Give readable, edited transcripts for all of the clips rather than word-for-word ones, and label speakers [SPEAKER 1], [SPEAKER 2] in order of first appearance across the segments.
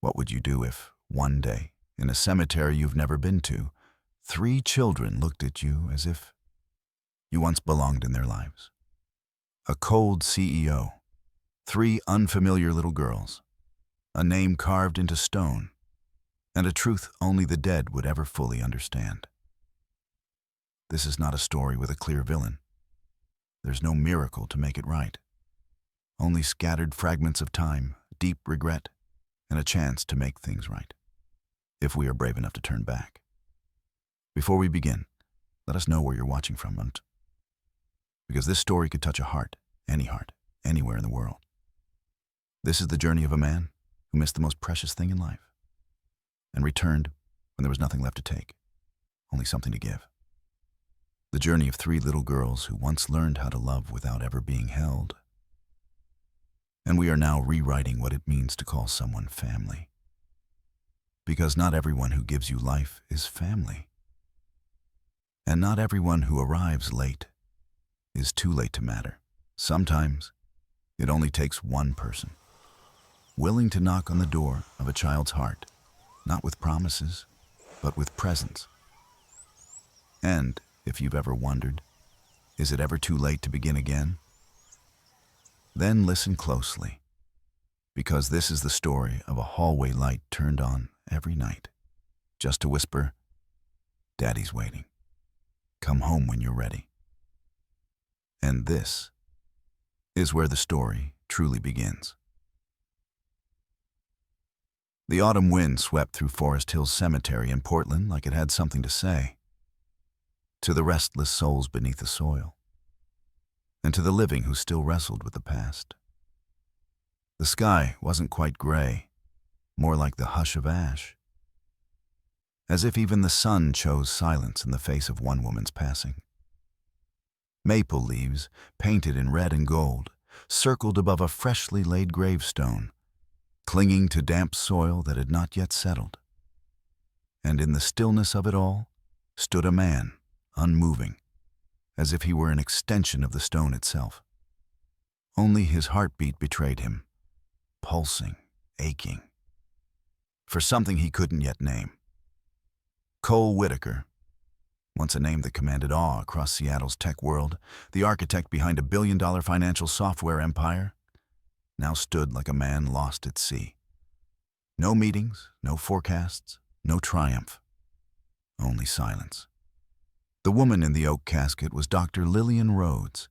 [SPEAKER 1] What would you do if, one day, in a cemetery you've never been to, 3 children looked at you as if you once belonged in their lives? A cold CEO, 3 unfamiliar little girls, a name carved into stone, and a truth only the dead would ever fully understand. This is not a story with a clear villain. There's no miracle to make it right. Only scattered fragments of time, deep regret, and a chance to make things right, if we are brave enough to turn back. Before we begin, let us know where you're watching from, because this story could touch a heart, anywhere in the world. This is the journey of a man who missed the most precious thing in life and returned when there was nothing left to take, only something to give. The journey of 3 little girls who once learned how to love without ever being held. And we are now rewriting what it means to call someone family. Because not everyone who gives you life is family. And not everyone who arrives late is too late to matter. Sometimes it only takes one person, willing to knock on the door of a child's heart, not with promises, but with presence. And if you've ever wondered, is it ever too late to begin again? Then listen closely, because this is the story of a hallway light turned on every night, just to whisper, "Daddy's waiting. Come home when you're ready." And this is where the story truly begins. The autumn wind swept through Forest Hills Cemetery in Portland like it had something to say, to the restless souls beneath the soil, and to the living who still wrestled with the past. The sky wasn't quite gray, more like the hush of ash, as if even the sun chose silence in the face of one woman's passing. Maple leaves, painted in red and gold, circled above a freshly laid gravestone, clinging to damp soil that had not yet settled. And in the stillness of it all stood a man, unmoving, as if he were an extension of the stone itself. Only his heartbeat betrayed him, pulsing, aching, for something he couldn't yet name. Cole Whitaker, once a name that commanded awe across Seattle's tech world, the architect behind a billion-dollar financial software empire, now stood like a man lost at sea. No meetings, no forecasts, no triumph, only silence. The woman in the oak casket was Dr. Lillian Rhodes,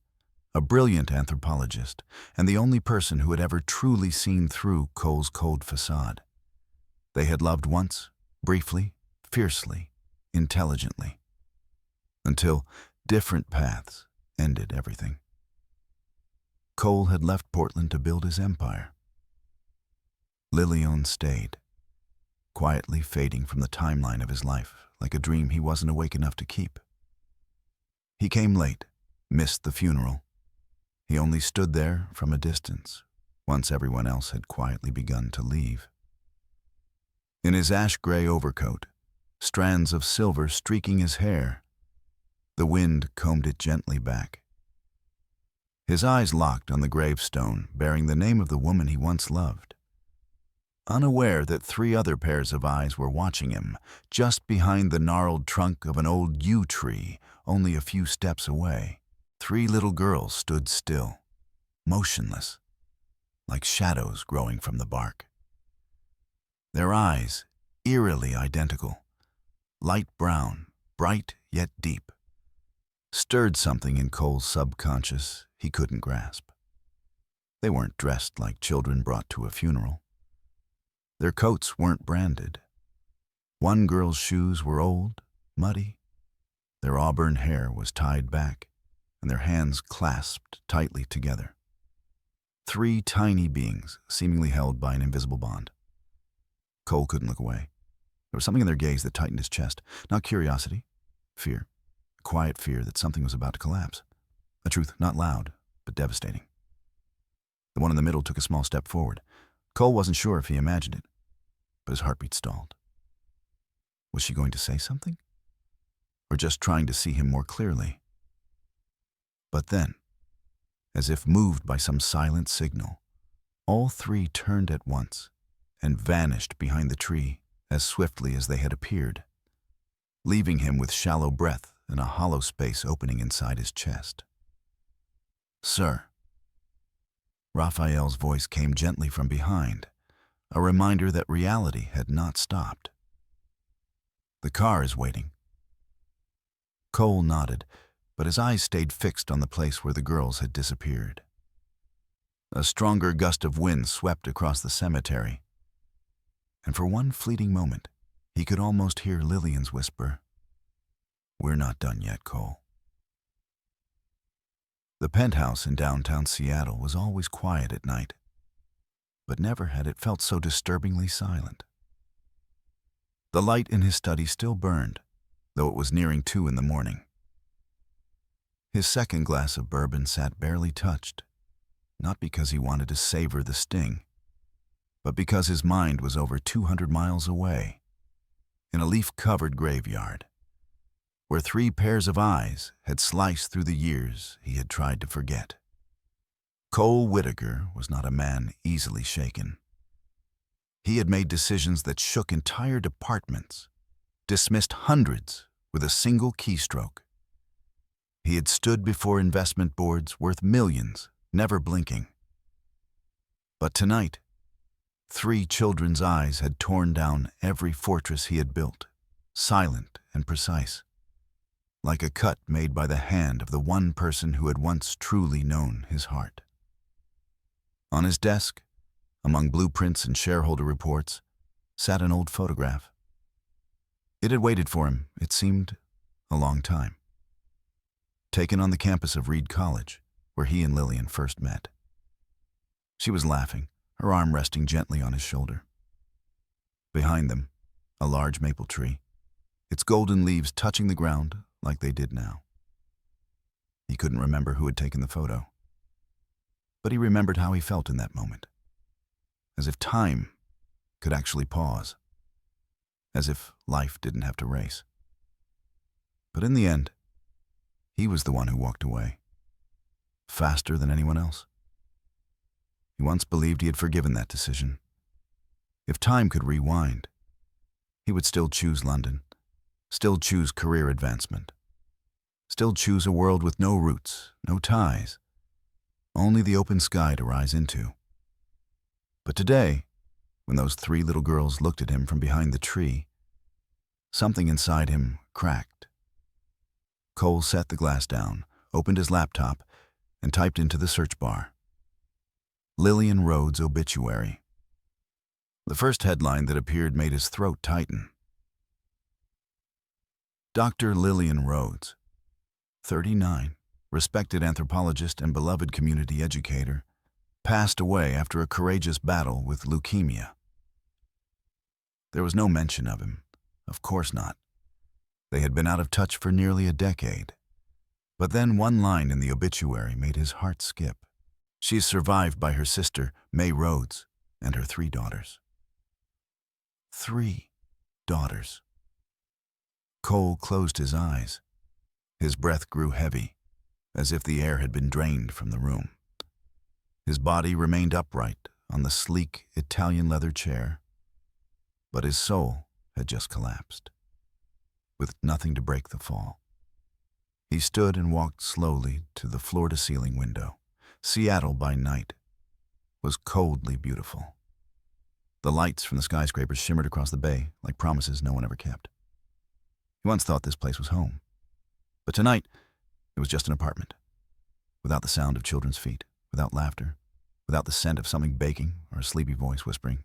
[SPEAKER 1] a brilliant anthropologist, and the only person who had ever truly seen through Cole's cold facade. They had loved once, briefly, fiercely, intelligently, until different paths ended everything. Cole had left Portland to build his empire. Lillian stayed, quietly fading from the timeline of his life like a dream he wasn't awake enough to keep. He came late, missed the funeral. He only stood there from a distance, once everyone else had quietly begun to leave. In his ash-gray overcoat, strands of silver streaking his hair, the wind combed it gently back. His eyes locked on the gravestone bearing the name of the woman he once loved, unaware that 3 other pairs of eyes were watching him just behind the gnarled trunk of an old yew tree only a few steps away. 3 little girls stood still, motionless, like shadows growing from the bark. Their eyes, eerily identical, light brown, bright yet deep, stirred something in Cole's subconscious he couldn't grasp. They weren't dressed like children brought to a funeral. Their coats weren't branded. One girl's shoes were old, muddy. Their auburn hair was tied back, and their hands clasped tightly together. 3 tiny beings, seemingly held by an invisible bond. Cole couldn't look away. There was something in their gaze that tightened his chest. Not curiosity, fear. A quiet fear that something was about to collapse. A truth not loud, but devastating. The one in the middle took a small step forward. Cole wasn't sure if he imagined it, but his heartbeat stalled. Was she going to say something? Or just trying to see him more clearly? But then, as if moved by some silent signal, all 3 turned at once and vanished behind the tree as swiftly as they had appeared, leaving him with shallow breath and a hollow space opening inside his chest. "Sir." Raphael's voice came gently from behind, a reminder that reality had not stopped. "The car is waiting." Cole nodded, but his eyes stayed fixed on the place where the girls had disappeared. A stronger gust of wind swept across the cemetery, and for one fleeting moment, he could almost hear Lillian's whisper, "We're not done yet, Cole." The penthouse in downtown Seattle was always quiet at night, but never had it felt so disturbingly silent. The light in his study still burned, though it was nearing 2 in the morning. His second glass of bourbon sat barely touched, not because he wanted to savor the sting, but because his mind was over 200 miles away, in a leaf-covered graveyard, where 3 pairs of eyes had sliced through the years he had tried to forget. Cole Whittaker was not a man easily shaken. He had made decisions that shook entire departments, dismissed hundreds with a single keystroke. He had stood before investment boards worth millions, never blinking. But tonight, 3 children's eyes had torn down every fortress he had built, silent and precise, like a cut made by the hand of the one person who had once truly known his heart. On his desk, among blueprints and shareholder reports, sat an old photograph. It had waited for him, it seemed, a long time. Taken on the campus of Reed College, where he and Lillian first met. She was laughing, her arm resting gently on his shoulder. Behind them, a large maple tree, its golden leaves touching the ground like they did now. He couldn't remember who had taken the photo, but he remembered how he felt in that moment, as if time could actually pause, as if life didn't have to race. But in the end, he was the one who walked away, faster than anyone else. He once believed he had forgiven that decision. If time could rewind, he would still choose London, still choose career advancement, still choose a world with no roots, no ties, only the open sky to rise into. But today, when those 3 little girls looked at him from behind the tree, something inside him cracked. Cole set the glass down, opened his laptop, and typed into the search bar, "Lillian Rhodes obituary." The first headline that appeared made his throat tighten. Dr. Lillian Rhodes, 39, respected anthropologist and beloved community educator, passed away after a courageous battle with leukemia. There was no mention of him, of course not. They had been out of touch for nearly a decade. But then one line in the obituary made his heart skip. She's survived by her sister, May Rhodes, and her 3 daughters. 3 daughters. Cole closed his eyes. His breath grew heavy, as if the air had been drained from the room. His body remained upright on the sleek Italian leather chair, but his soul had just collapsed, with nothing to break the fall. He stood and walked slowly to the floor-to-ceiling window. Seattle by night was coldly beautiful. The lights from the skyscrapers shimmered across the bay like promises no one ever kept. He once thought this place was home, but tonight it was just an apartment, without the sound of children's feet, without laughter, without the scent of something baking or a sleepy voice whispering,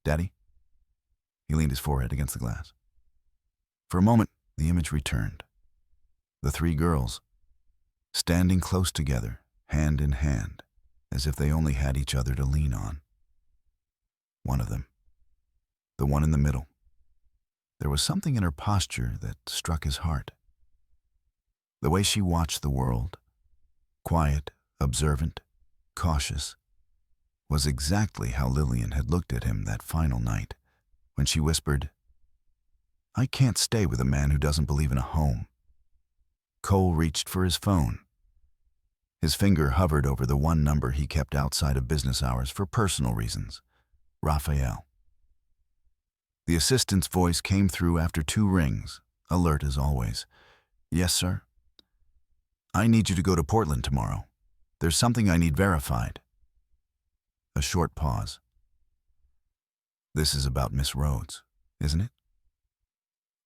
[SPEAKER 1] "Daddy?" He leaned his forehead against the glass. For a moment, the image returned. The 3 girls, standing close together, hand in hand, as if they only had each other to lean on. One of them, the one in the middle. There was something in her posture that struck his heart. The way she watched the world, quiet, observant, cautious, was exactly how Lillian had looked at him that final night, when she whispered, "I can't stay with a man who doesn't believe in a home." Cole reached for his phone. His finger hovered over the one number he kept outside of business hours for personal reasons, Raphael. The assistant's voice came through after 2 rings, alert as always. "Yes, sir. I need you to go to Portland tomorrow. There's something I need verified." A short pause. "This is about Miss Rhodes, isn't it?"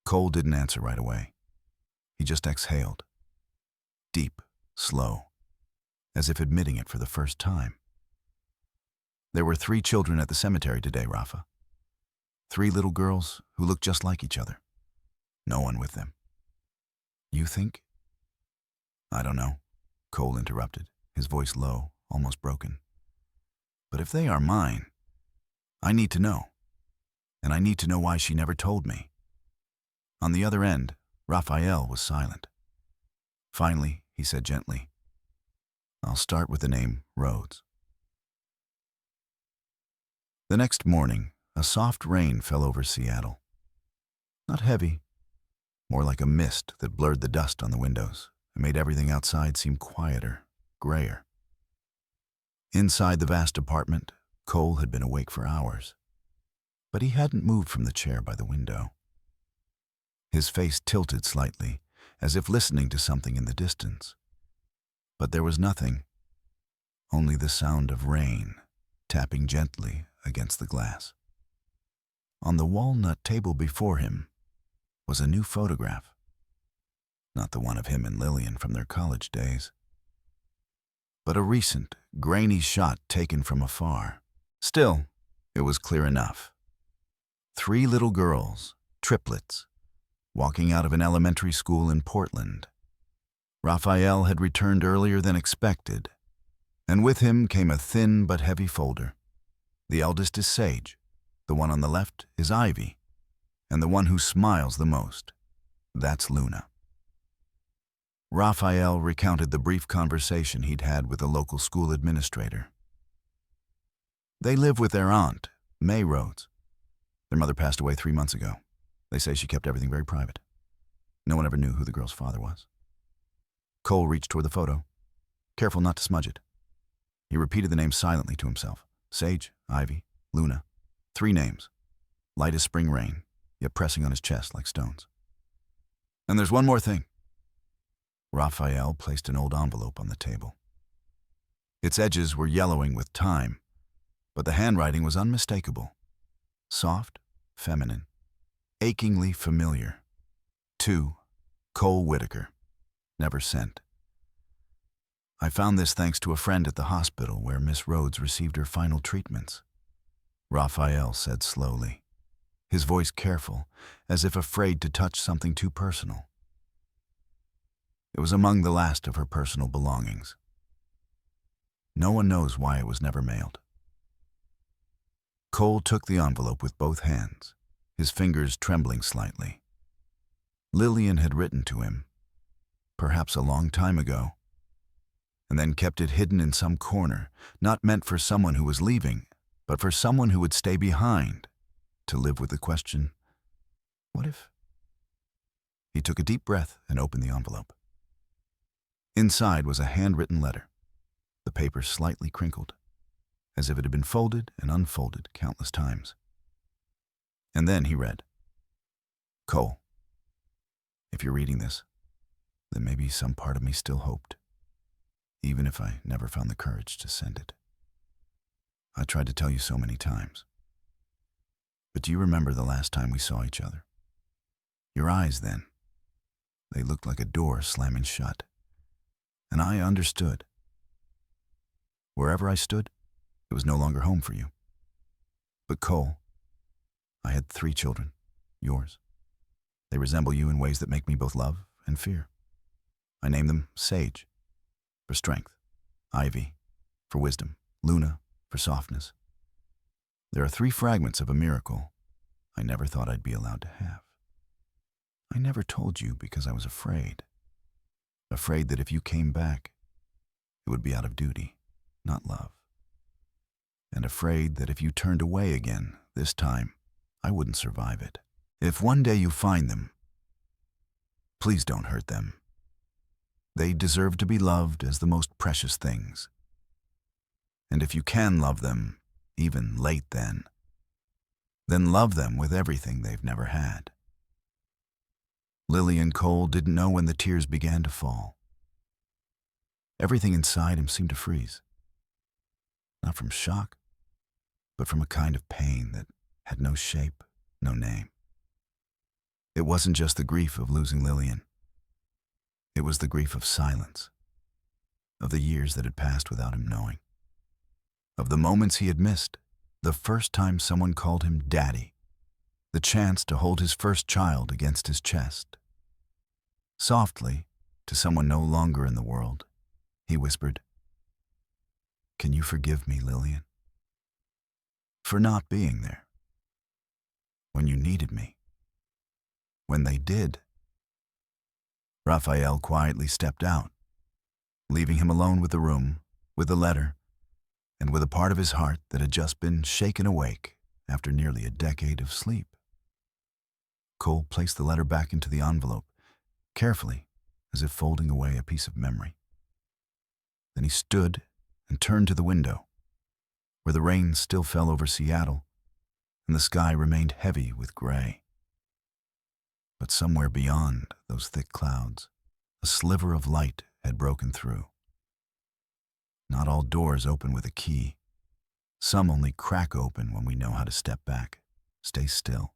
[SPEAKER 1] Cole didn't answer right away. He just exhaled. Deep, slow, as if admitting it for the first time. "There were 3 children at the cemetery today, Rafa. 3 little girls who looked just like each other. No one with them. You think?" "I don't know," Cole interrupted, his voice low, almost broken. "But if they are mine, I need to know. And I need to know why she never told me." On the other end, Raphael was silent. Finally, he said gently, "I'll start with the name Rhodes." The next morning, a soft rain fell over Seattle. Not heavy, more like a mist that blurred the dust on the windows and made everything outside seem quieter, grayer. Inside the vast apartment, Cole had been awake for hours, but he hadn't moved from the chair by the window. His face tilted slightly, as if listening to something in the distance. But there was nothing, only the sound of rain tapping gently against the glass. On the walnut table before him was a new photograph. Not the one of him and Lillian from their college days, but a recent, grainy shot taken from afar. Still, it was clear enough. 3 little girls, triplets, walking out of an elementary school in Portland. Raphael had returned earlier than expected, and with him came a thin but heavy folder. The eldest is Sage, the one on the left is Ivy, and the one who smiles the most, that's Luna. Raphael recounted the brief conversation he'd had with the local school administrator. They live with their aunt, May Rhodes. Their mother passed away 3 months ago. They say she kept everything very private. No one ever knew who the girl's father was. Cole reached toward the photo, careful not to smudge it. He repeated the names silently to himself. Sage, Ivy, Luna. 3 names, light as spring rain, yet pressing on his chest like stones. "And there's one more thing." Raphael placed an old envelope on the table. Its edges were yellowing with time, but the handwriting was unmistakable. Soft, feminine, achingly familiar. To Cole Whitaker, never sent. "I found this thanks to a friend at the hospital where Miss Rhodes received her final treatments," Raphael said slowly, his voice careful, as if afraid to touch something too personal. It was among the last of her personal belongings. No one knows why it was never mailed. Cole took the envelope with both hands, his fingers trembling slightly. Lillian had written to him, perhaps a long time ago, and then kept it hidden in some corner, not meant for someone who was leaving, but for someone who would stay behind, to live with the question, what if? He took a deep breath and opened the envelope. Inside was a handwritten letter, the paper slightly crinkled, as if it had been folded and unfolded countless times. And then he read, "Cole, if you're reading this, then maybe some part of me still hoped, even if I never found the courage to send it. I tried to tell you so many times. But do you remember the last time we saw each other? Your eyes then, they looked like a door slamming shut. And I understood. Wherever I stood, it was no longer home for you. But Cole, I had 3 children, yours. They resemble you in ways that make me both love and fear. I name them Sage, for strength, Ivy, for wisdom, Luna, for softness. There are 3 fragments of a miracle I never thought I'd be allowed to have. I never told you because I was afraid. Afraid that if you came back, it would be out of duty, not love. And afraid that if you turned away again, this time, I wouldn't survive it. If one day you find them, please don't hurt them. They deserve to be loved as the most precious things. And if you can love them, even late then, then love them with everything they've never had. Lillian Cole didn't know when the tears began to fall. Everything inside him seemed to freeze. Not from shock, but from a kind of pain that had no shape, no name. It wasn't just the grief of losing Lillian. It was the grief of silence, of the years that had passed without him knowing, of the moments he had missed, the first time someone called him Daddy, the chance to hold his first child against his chest. Softly, to someone no longer in the world, he whispered, "Can you forgive me, Lillian, for not being there when you needed me?" When they did, Raphael quietly stepped out, leaving him alone with the room, with the letter, and with a part of his heart that had just been shaken awake after nearly a decade of sleep. Cole placed the letter back into the envelope, carefully, as if folding away a piece of memory. Then he stood and turned to the window, where the rain still fell over Seattle, and the sky remained heavy with gray. But somewhere beyond those thick clouds, a sliver of light had broken through. Not all doors open with a key. Some only crack open when we know how to step back, stay still,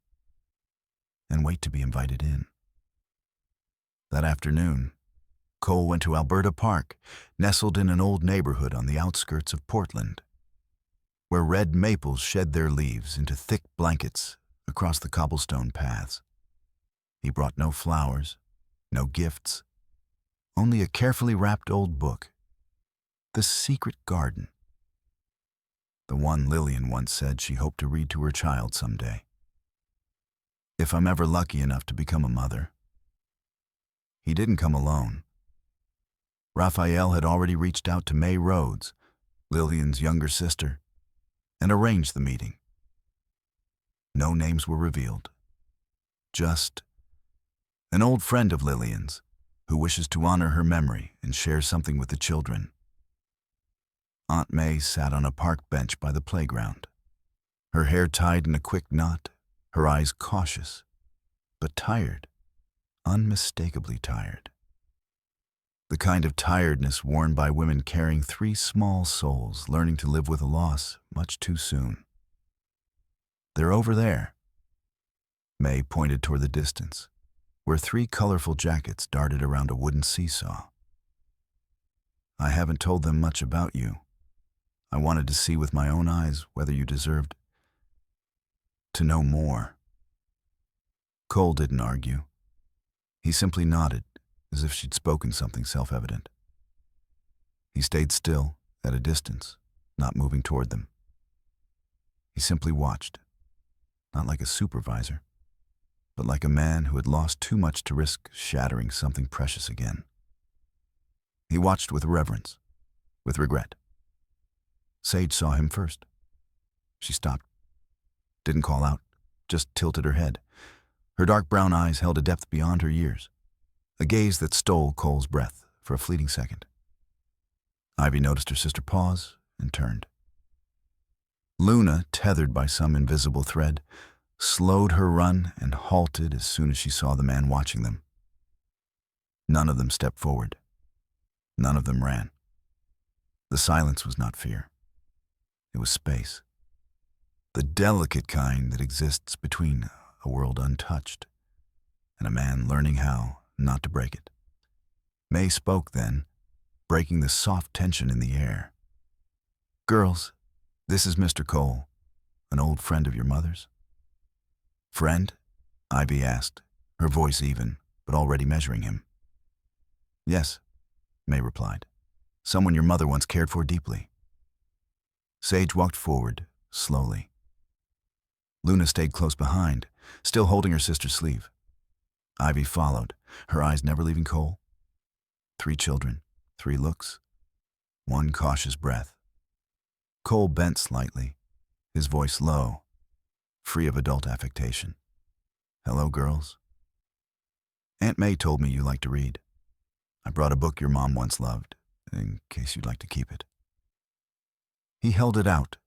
[SPEAKER 1] and wait to be invited in. That afternoon, Cole went to Alberta Park, nestled in an old neighborhood on the outskirts of Portland, where red maples shed their leaves into thick blankets across the cobblestone paths. He brought no flowers, no gifts, only a carefully wrapped old book, The Secret Garden, the one Lillian once said she hoped to read to her child someday. If I'm ever lucky enough to become a mother. He didn't come alone. Raphael had already reached out to May Rhodes, Lillian's younger sister, and arranged the meeting. No names were revealed, just an old friend of Lillian's who wishes to honor her memory and share something with the children. Aunt May sat on a park bench by the playground, her hair tied in a quick knot, her eyes cautious, but tired, unmistakably tired. The kind of tiredness worn by women carrying 3 small souls learning to live with a loss much too soon. "They're over there." May pointed toward the distance, where 3 colorful jackets darted around a wooden seesaw. "I haven't told them much about you. I wanted to see with my own eyes whether you deserved to know more." Cole didn't argue. He simply nodded, as if she'd spoken something self-evident. He stayed still, at a distance, not moving toward them. He simply watched, not like a supervisor, but like a man who had lost too much to risk shattering something precious again. He watched with reverence, with regret. Sage saw him first. She stopped, didn't call out, just tilted her head. Her dark brown eyes held a depth beyond her years, a gaze that stole Cole's breath for a fleeting second. Ivy noticed her sister pause and turned. Luna, tethered by some invisible thread, slowed her run and halted as soon as she saw the man watching them. None of them stepped forward. None of them ran. The silence was not fear. It was space. The delicate kind that exists between a world untouched and a man learning how not to break it. May spoke then, breaking the soft tension in the air. "Girls, this is Mr. Cole, an old friend of your mother's." "Friend?" Ivy asked, her voice even, but already measuring him. "Yes," May replied. "Someone your mother once cared for deeply." Sage walked forward, slowly. Luna stayed close behind, still holding her sister's sleeve. Ivy followed, her eyes never leaving Cole. 3 children, 3 looks, 1 cautious breath. Cole bent slightly, his voice low, free of adult affectation. "Hello, girls. Aunt May told me you like to read. I brought a book your mom once loved, in case you'd like to keep it." He held it out,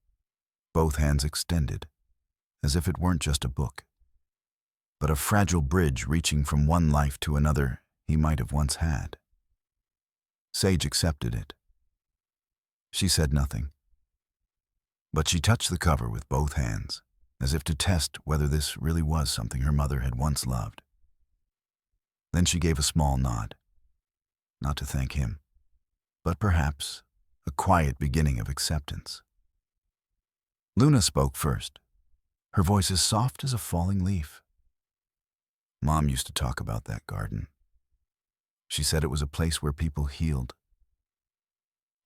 [SPEAKER 1] both hands extended, as if it weren't just a book, but a fragile bridge reaching from one life to another he might have once had. Sage accepted it. She said nothing, but she touched the cover with both hands, as if to test whether this really was something her mother had once loved. Then she gave a small nod, not to thank him, but perhaps a quiet beginning of acceptance. Luna spoke first, her voice as soft as a falling leaf. Mom used to talk about that garden. She said it was a place where people healed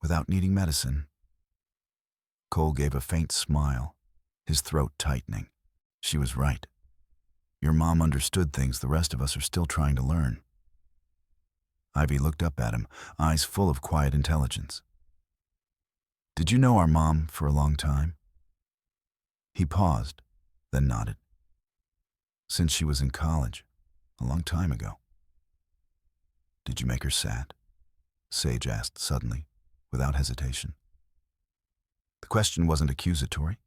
[SPEAKER 1] without needing medicine. Cole gave a faint smile, his throat tightening. She was right. Your mom understood things the rest of us are still trying to learn. Ivy looked up at him, eyes full of quiet intelligence. Did you know our mom for a long time? He paused, then nodded. Since she was in college, a long time ago. Did you make her sad? Sage asked suddenly, without hesitation. The question wasn't accusatory,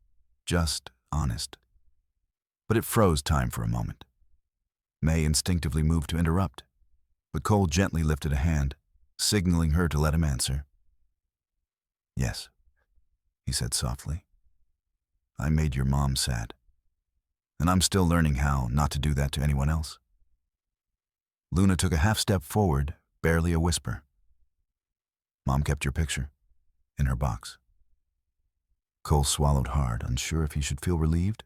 [SPEAKER 1] just honest. But it froze time for a moment. May instinctively moved to interrupt, but Cole gently lifted a hand, signaling her to let him answer. Yes, he said softly. I made your mom sad, and I'm still learning how not to do that to anyone else. Luna took a half step forward, barely a whisper. Mom kept your picture, in her box. Cole swallowed hard, unsure if he should feel relieved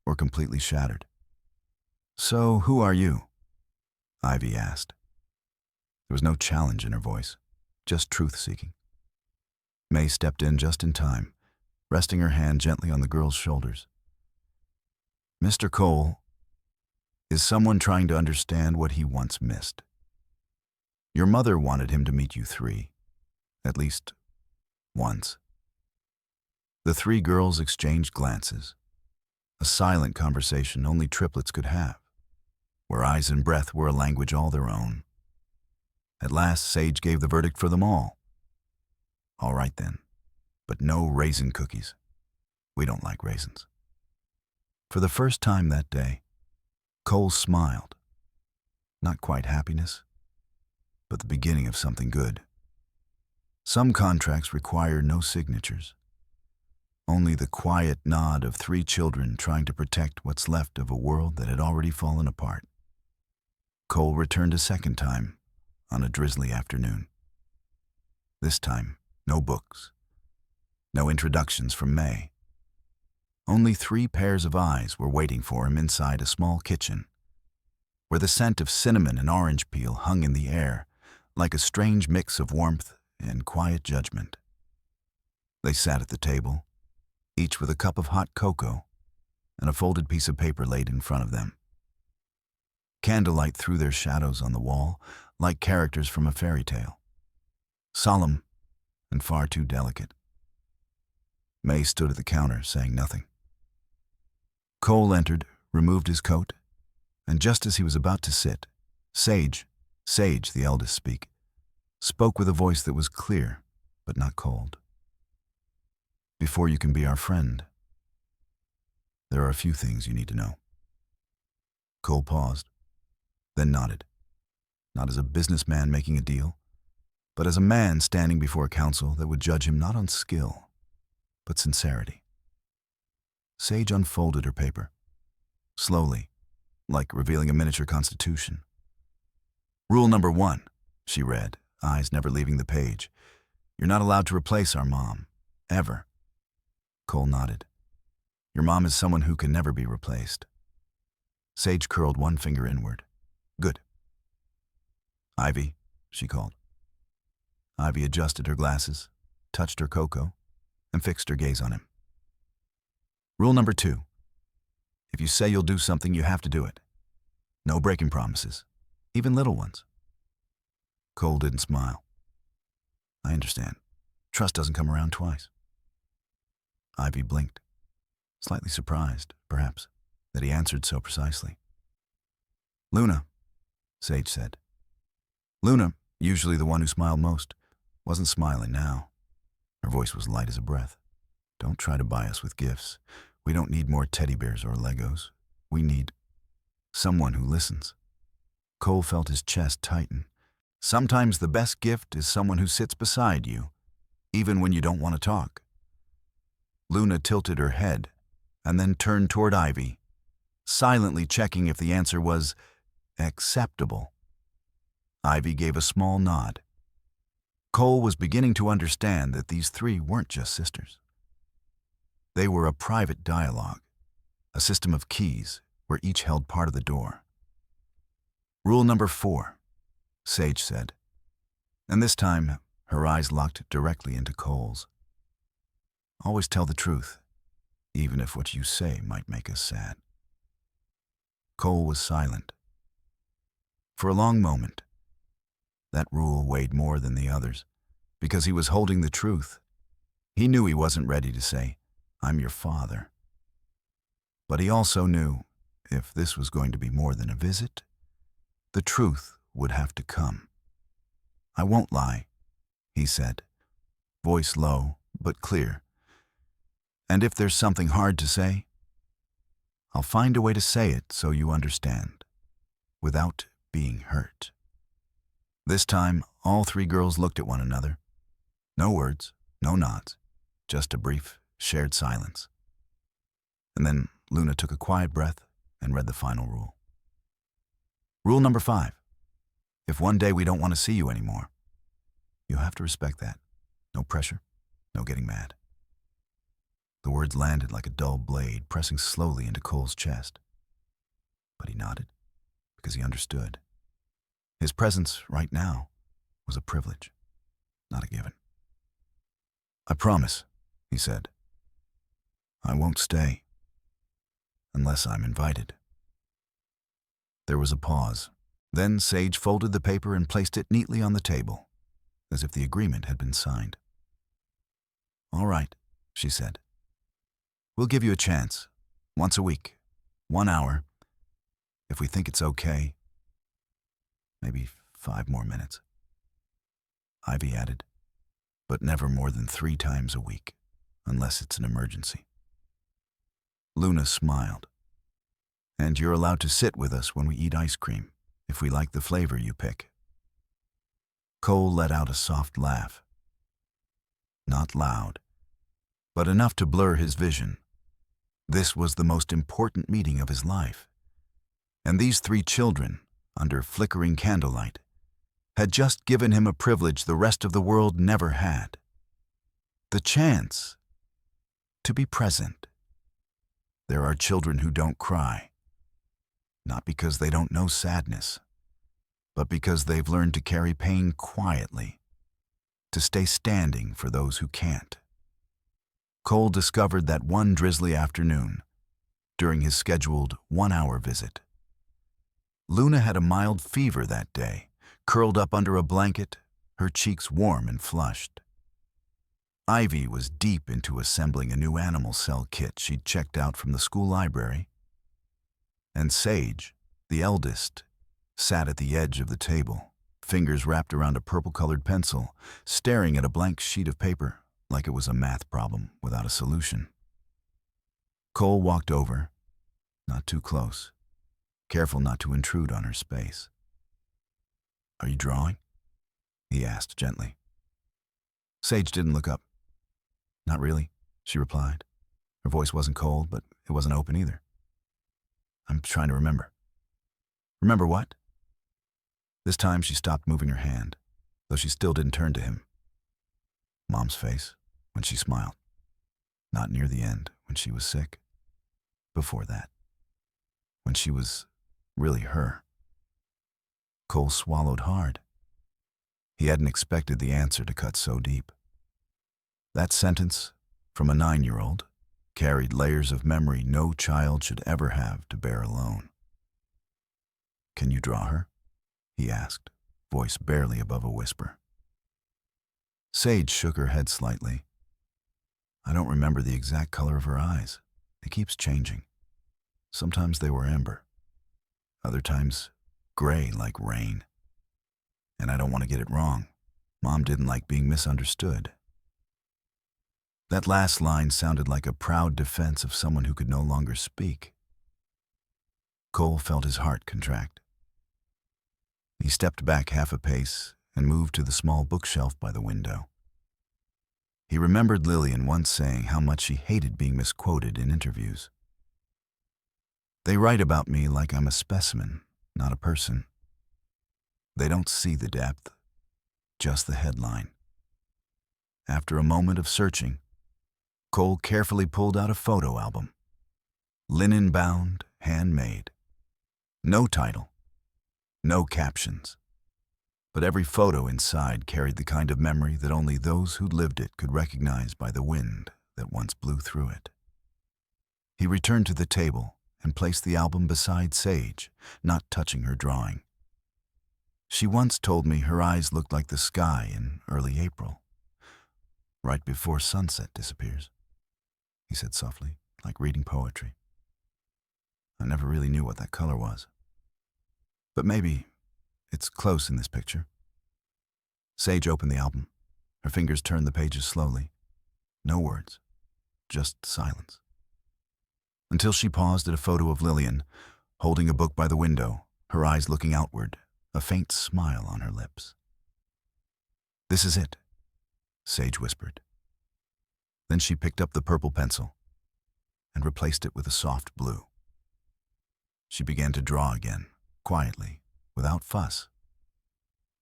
[SPEAKER 1] or completely shattered. So, who are you? Ivy asked. There was no challenge in her voice, just truth-seeking. May stepped in just in time, resting her hand gently on the girl's shoulders. Mr. Cole is someone trying to understand what he once missed. Your mother wanted him to meet you three, at least once. The three girls exchanged glances, a silent conversation only triplets could have, where eyes and breath were a language all their own. At last, Sage gave the verdict for them all. All right then, but no raisin cookies. We don't like raisins. For the first time that day, Cole smiled. Not quite happiness, but the beginning of something good. Some contracts require no signatures. Only the quiet nod of three children trying to protect what's left of a world that had already fallen apart. Cole returned a second time on a drizzly afternoon. This time, no books, no introductions from May. Only 3 pairs of eyes were waiting for him inside a small kitchen, where the scent of cinnamon and orange peel hung in the air like a strange mix of warmth and quiet judgment. They sat at the table, each with a cup of hot cocoa and a folded piece of paper laid in front of them. Candlelight threw their shadows on the wall like characters from a fairy tale, solemn and far too delicate. May stood at the counter, saying nothing. Cole entered, removed his coat, and just as he was about to sit, Sage, the eldest spoke with a voice that was clear but not cold. Before you can be our friend, there are a few things you need to know. Cole paused, then nodded, not as a businessman making a deal, but as a man standing before a council that would judge him not on skill, but sincerity. Sage unfolded her paper, slowly, like revealing a miniature constitution. Rule number 1, she read, eyes never leaving the page. You're not allowed to replace our mom, ever. Cole nodded. Your mom is someone who can never be replaced. Sage curled one finger inward. Good. Ivy, she called. Ivy adjusted her glasses, touched her cocoa, and fixed her gaze on him. Rule number 2. If you say you'll do something, you have to do it. No breaking promises, even little ones. Cole didn't smile. I understand. Trust doesn't come around twice. Ivy blinked, slightly surprised, perhaps, that he answered so precisely. Luna, Sage said. Luna, usually the one who smiled most, wasn't smiling now. Her voice was light as a breath. Don't try to buy us with gifts. We don't need more teddy bears or Legos. We need someone who listens. Cole felt his chest tighten. Sometimes the best gift is someone who sits beside you, even when you don't want to talk. Luna tilted her head and then turned toward Ivy, silently checking if the answer was acceptable. Ivy gave a small nod. Cole was beginning to understand that these three weren't just sisters. They were a private dialogue, a system of keys where each held part of the door. Rule number 4, Sage said, and this time her eyes locked directly into Cole's. Always tell the truth, even if what you say might make us sad. Cole was silent. For a long moment, that rule weighed more than the others, because he was holding the truth. He knew he wasn't ready to say, "I'm your father." But he also knew, if this was going to be more than a visit, the truth would have to come. "I won't lie," he said, voice low but clear. "And if there's something hard to say, I'll find a way to say it so you understand, without being hurt." This time, all three girls looked at one another. No words, no nods, just a brief, shared silence. And then Luna took a quiet breath and read the final rule. Rule number 5. If one day we don't want to see you anymore, you have to respect that. No pressure, no getting mad. The words landed like a dull blade, pressing slowly into Cole's chest. But he nodded, because he understood. His presence right now was a privilege, not a given. "I promise," he said. "I won't stay, unless I'm invited." There was a pause. Then Sage folded the paper and placed it neatly on the table, as if the agreement had been signed. "All right," she said. "We'll give you a chance, once a week, 1 hour, if we think it's okay. Maybe 5 more minutes." Ivy added, "But never more than 3 times a week, unless it's an emergency." Luna smiled. "And you're allowed to sit with us when we eat ice cream, if we like the flavor you pick." Cole let out a soft laugh. Not loud, but enough to blur his vision. This was the most important meeting of his life. And these 3 children, under flickering candlelight, had just given him a privilege the rest of the world never had. The chance to be present. There are children who don't cry, not because they don't know sadness, but because they've learned to carry pain quietly, to stay standing for those who can't. Cole discovered that one drizzly afternoon, during his scheduled 1-hour visit. Luna had a mild fever that day, curled up under a blanket, her cheeks warm and flushed. Ivy was deep into assembling a new animal cell kit she'd checked out from the school library. And Sage, the eldest, sat at the edge of the table, fingers wrapped around a purple-colored pencil, staring at a blank sheet of paper like it was a math problem without a solution. Cole walked over, not too close, careful not to intrude on her space. "Are you drawing?" he asked gently. Sage didn't look up. "Not really," she replied. Her voice wasn't cold, but it wasn't open either. "I'm trying to remember." "Remember what?" This time she stopped moving her hand, though she still didn't turn to him. Mom's face, when she smiled. Not near the end, when she was sick. Before that. When she was really her. Cole swallowed hard. He hadn't expected the answer to cut so deep. That sentence, from a 9-year-old, carried layers of memory no child should ever have to bear alone. "Can you draw her?" he asked, voice barely above a whisper. Sage shook her head slightly. "I don't remember the exact color of her eyes. It keeps changing. Sometimes they were amber. Other times, gray like rain. And I don't want to get it wrong. Mom didn't like being misunderstood." That last line sounded like a proud defense of someone who could no longer speak. Cole felt his heart contract. He stepped back half a pace and moved to the small bookshelf by the window. He remembered Lillian once saying how much she hated being misquoted in interviews. "They write about me like I'm a specimen, not a person. They don't see the depth, just the headline." After a moment of searching, Cole carefully pulled out a photo album. Linen-bound, handmade. No title, no captions. But every photo inside carried the kind of memory that only those who lived it could recognize by the wind that once blew through it. He returned to the table and placed the album beside Sage, not touching her drawing. "She once told me her eyes looked like the sky in early April, right before sunset disappears," he said softly, like reading poetry. "I never really knew what that color was. But maybe it's close in this picture." Sage opened the album. Her fingers turned the pages slowly. No words, just silence. Until she paused at a photo of Lillian, holding a book by the window, her eyes looking outward, a faint smile on her lips. "This is it," Sage whispered. Then she picked up the purple pencil and replaced it with a soft blue. She began to draw again, quietly, without fuss.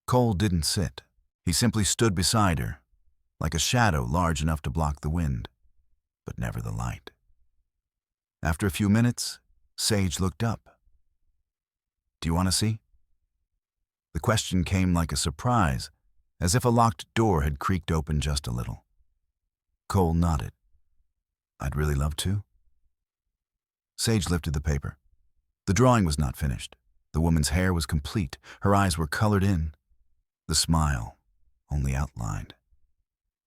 [SPEAKER 1] Cole didn't sit. He simply stood beside her, like a shadow large enough to block the wind, but never the light. After a few minutes, Sage looked up. "Do you want to see?" The question came like a surprise, as if a locked door had creaked open just a little. Cole nodded. "I'd really love to." Sage lifted the paper. The drawing was not finished. The woman's hair was complete. Her eyes were colored in. The smile only outlined.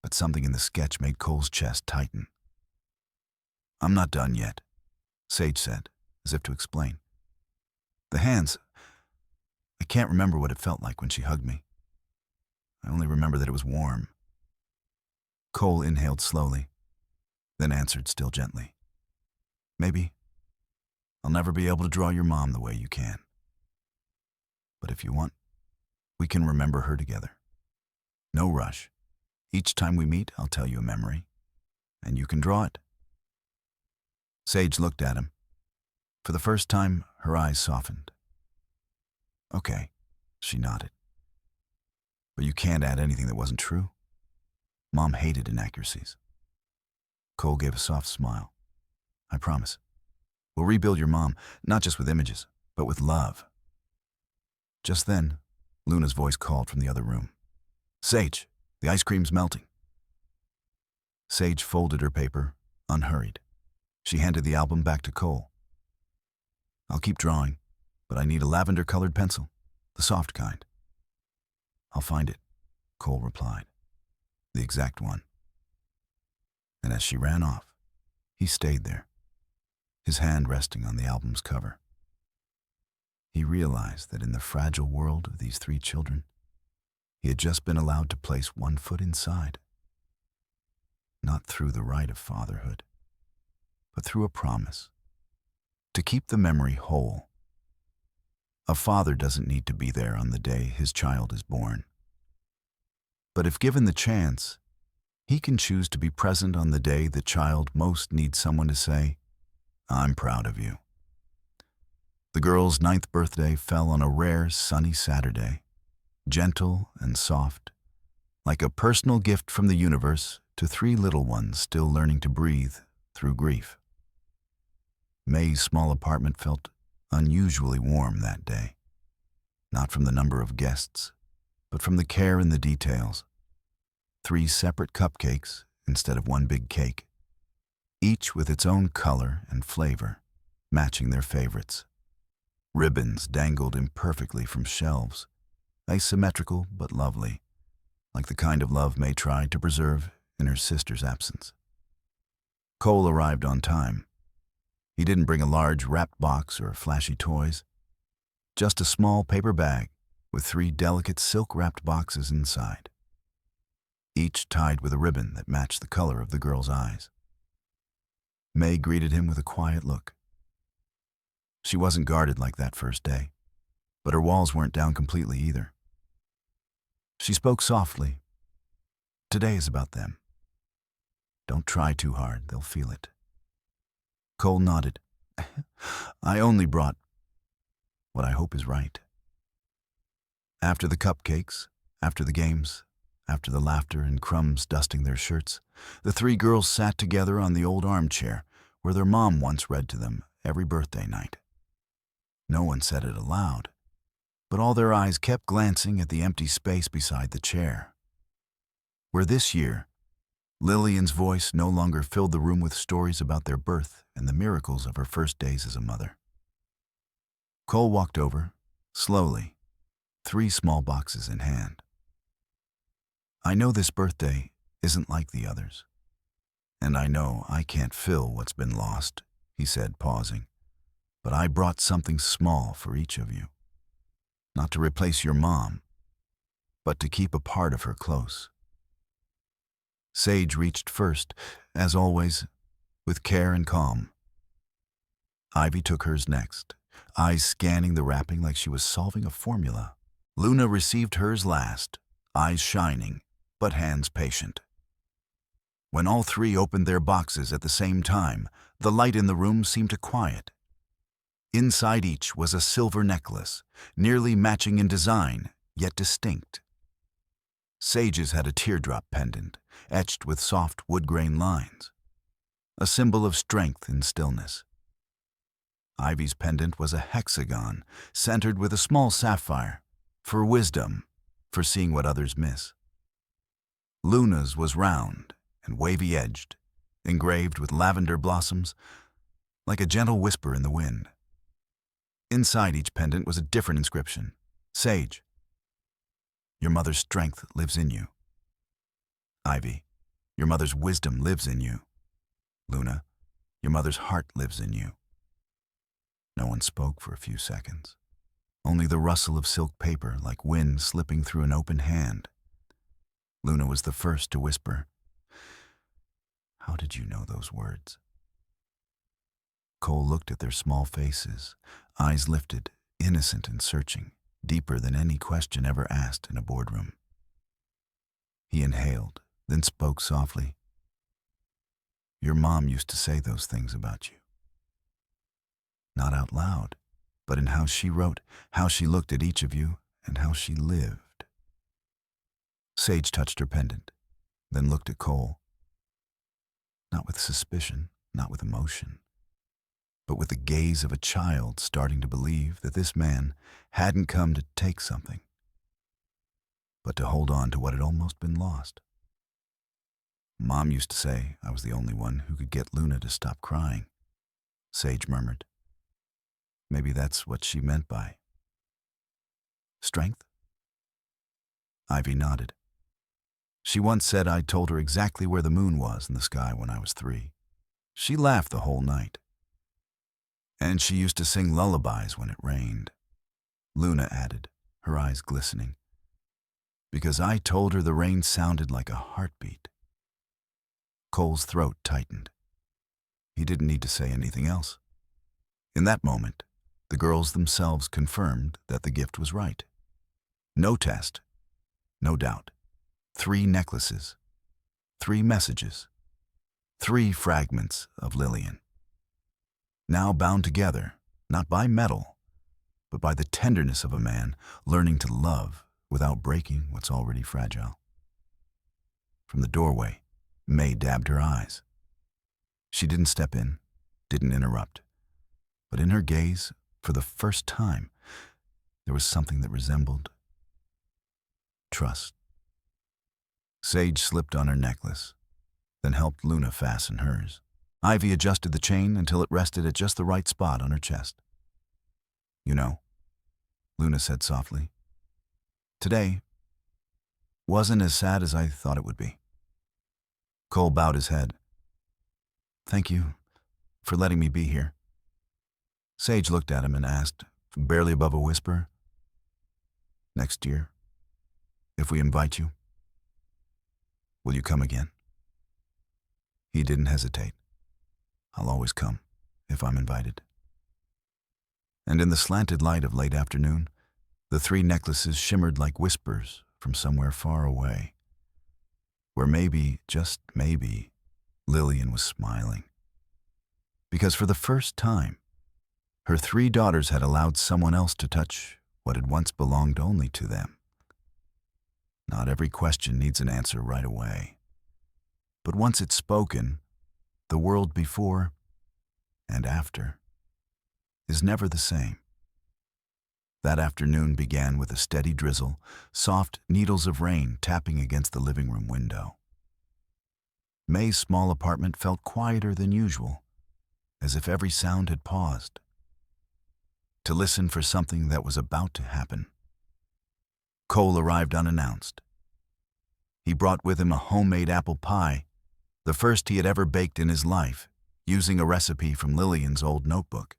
[SPEAKER 1] But something in the sketch made Cole's chest tighten. "I'm not done yet," Sage said, as if to explain. "The hands, I can't remember what it felt like when she hugged me. I only remember that it was warm." Cole inhaled slowly, then answered still gently. "Maybe I'll never be able to draw your mom the way you can. But if you want, we can remember her together. No rush. Each time we meet, I'll tell you a memory, and you can draw it." Sage looked at him. For the first time, her eyes softened. "Okay," she nodded. "But you can't add anything that wasn't true. Mom hated inaccuracies." Cole gave a soft smile. "I promise. We'll rebuild your mom, not just with images, but with love." Just then, Luna's voice called from the other room. "Sage, the ice cream's melting." Sage folded her paper, unhurried. She handed the album back to Cole. "I'll keep drawing, but I need a lavender-colored pencil, the soft kind." "I'll find it," Cole replied. "The exact one." And as she ran off, he stayed there, his hand resting on the album's cover. He realized that in the fragile world of these three children, he had just been allowed to place one foot inside. Not through the right of fatherhood, but through a promise to keep the memory whole. A father doesn't need to be there on the day his child is born. But if given the chance, he can choose to be present on the day the child most needs someone to say, "I'm proud of you." The girl's 9th birthday fell on a rare sunny Saturday, gentle and soft, like a personal gift from the universe to three little ones still learning to breathe through grief. May's small apartment felt unusually warm that day, not from the number of guests, but from the care in the details. 3 separate cupcakes instead of one big cake, each with its own color and flavor, matching their favorites. Ribbons dangled imperfectly from shelves, asymmetrical but lovely, like the kind of love May tried to preserve in her sister's absence. Cole arrived on time. He didn't bring a large wrapped box or flashy toys, just a small paper bag with 3 delicate silk-wrapped boxes inside. each tied with a ribbon that matched the color of the girl's eyes. May greeted him with a quiet look. She wasn't guarded like that first day, but her walls weren't down completely either. She spoke softly. Today is about them. Don't try too hard, they'll feel it. Cole nodded. I only brought what I hope is right. After the cupcakes, after the games, after the laughter and crumbs dusting their shirts, the three girls sat together on the old armchair where their mom once read to them every birthday night. No one said it aloud, but all their eyes kept glancing at the empty space beside the chair, where this year, Lillian's voice no longer filled the room with stories about their birth and the miracles of her first days as a mother. Cole walked over, slowly, 3 small boxes in hand. I know this birthday isn't like the others, and I know I can't fill what's been lost, he said, pausing, but I brought something small for each of you. Not to replace your mom, but to keep a part of her close. Sage reached first, as always, with care and calm. Ivy took hers next, eyes scanning the wrapping like she was solving a formula. Luna received hers last, eyes shining, but hands patient. When all 3 opened their boxes at the same time, the light in the room seemed to quiet. Inside each was a silver necklace, nearly matching in design, yet distinct. Sage's had a teardrop pendant, etched with soft wood-grain lines, a symbol of strength and stillness. Ivy's pendant was a hexagon, centered with a small sapphire, for wisdom, for seeing what others miss. Luna's was round and wavy-edged, engraved with lavender blossoms, like a gentle whisper in the wind. Inside each pendant was a different inscription. Sage, your mother's strength lives in you. Ivy, your mother's wisdom lives in you. Luna, your mother's heart lives in you. No one spoke for a few seconds. Only the rustle of silk paper like wind slipping through an open hand. Luna was the first to whisper, "How did you know those words?" Cole looked at their small faces, eyes lifted, innocent and searching, deeper than any question ever asked in a boardroom. He inhaled, then spoke softly. Your mom used to say those things about you. Not out loud, but in how she wrote, how she looked at each of you, and how she lived. Sage touched her pendant, then looked at Cole. Not with suspicion, not with emotion, but with the gaze of a child starting to believe that this man hadn't come to take something, but to hold on to what had almost been lost. Mom used to say I was the only one who could get Luna to stop crying, Sage murmured. Maybe that's what she meant by strength? Ivy nodded. She once said I'd told her exactly where the moon was in the sky when I was 3. She laughed the whole night. And she used to sing lullabies when it rained. Luna added, her eyes glistening. Because I told her the rain sounded like a heartbeat. Cole's throat tightened. He didn't need to say anything else. In that moment, the girls themselves confirmed that the gift was right. No test, no doubt. 3 necklaces, 3 messages, 3 fragments of Lillian. Now bound together, not by metal, but by the tenderness of a man learning to love without breaking what's already fragile. From the doorway, May dabbed her eyes. She didn't step in, didn't interrupt, but in her gaze, for the first time, there was something that resembled trust. Sage slipped on her necklace, then helped Luna fasten hers. Ivy adjusted the chain until it rested at just the right spot on her chest. You know, Luna said softly, today wasn't as sad as I thought it would be. Cole bowed his head. Thank you for letting me be here. Sage looked at him and asked, barely above a whisper, next year, if we invite you. Will you come again? He didn't hesitate. I'll always come, if I'm invited. And in the slanted light of late afternoon, the 3 necklaces shimmered like whispers from somewhere far away, where maybe, just maybe, Lillian was smiling. Because for the first time, her 3 daughters had allowed someone else to touch what had once belonged only to them. Not every question needs an answer right away. But once it's spoken, the world before and after is never the same. That afternoon began with a steady drizzle, soft needles of rain tapping against the living room window. May's small apartment felt quieter than usual, as if every sound had paused to listen for something that was about to happen. Cole arrived unannounced. He brought with him a homemade apple pie, the first he had ever baked in his life, using a recipe from Lillian's old notebook,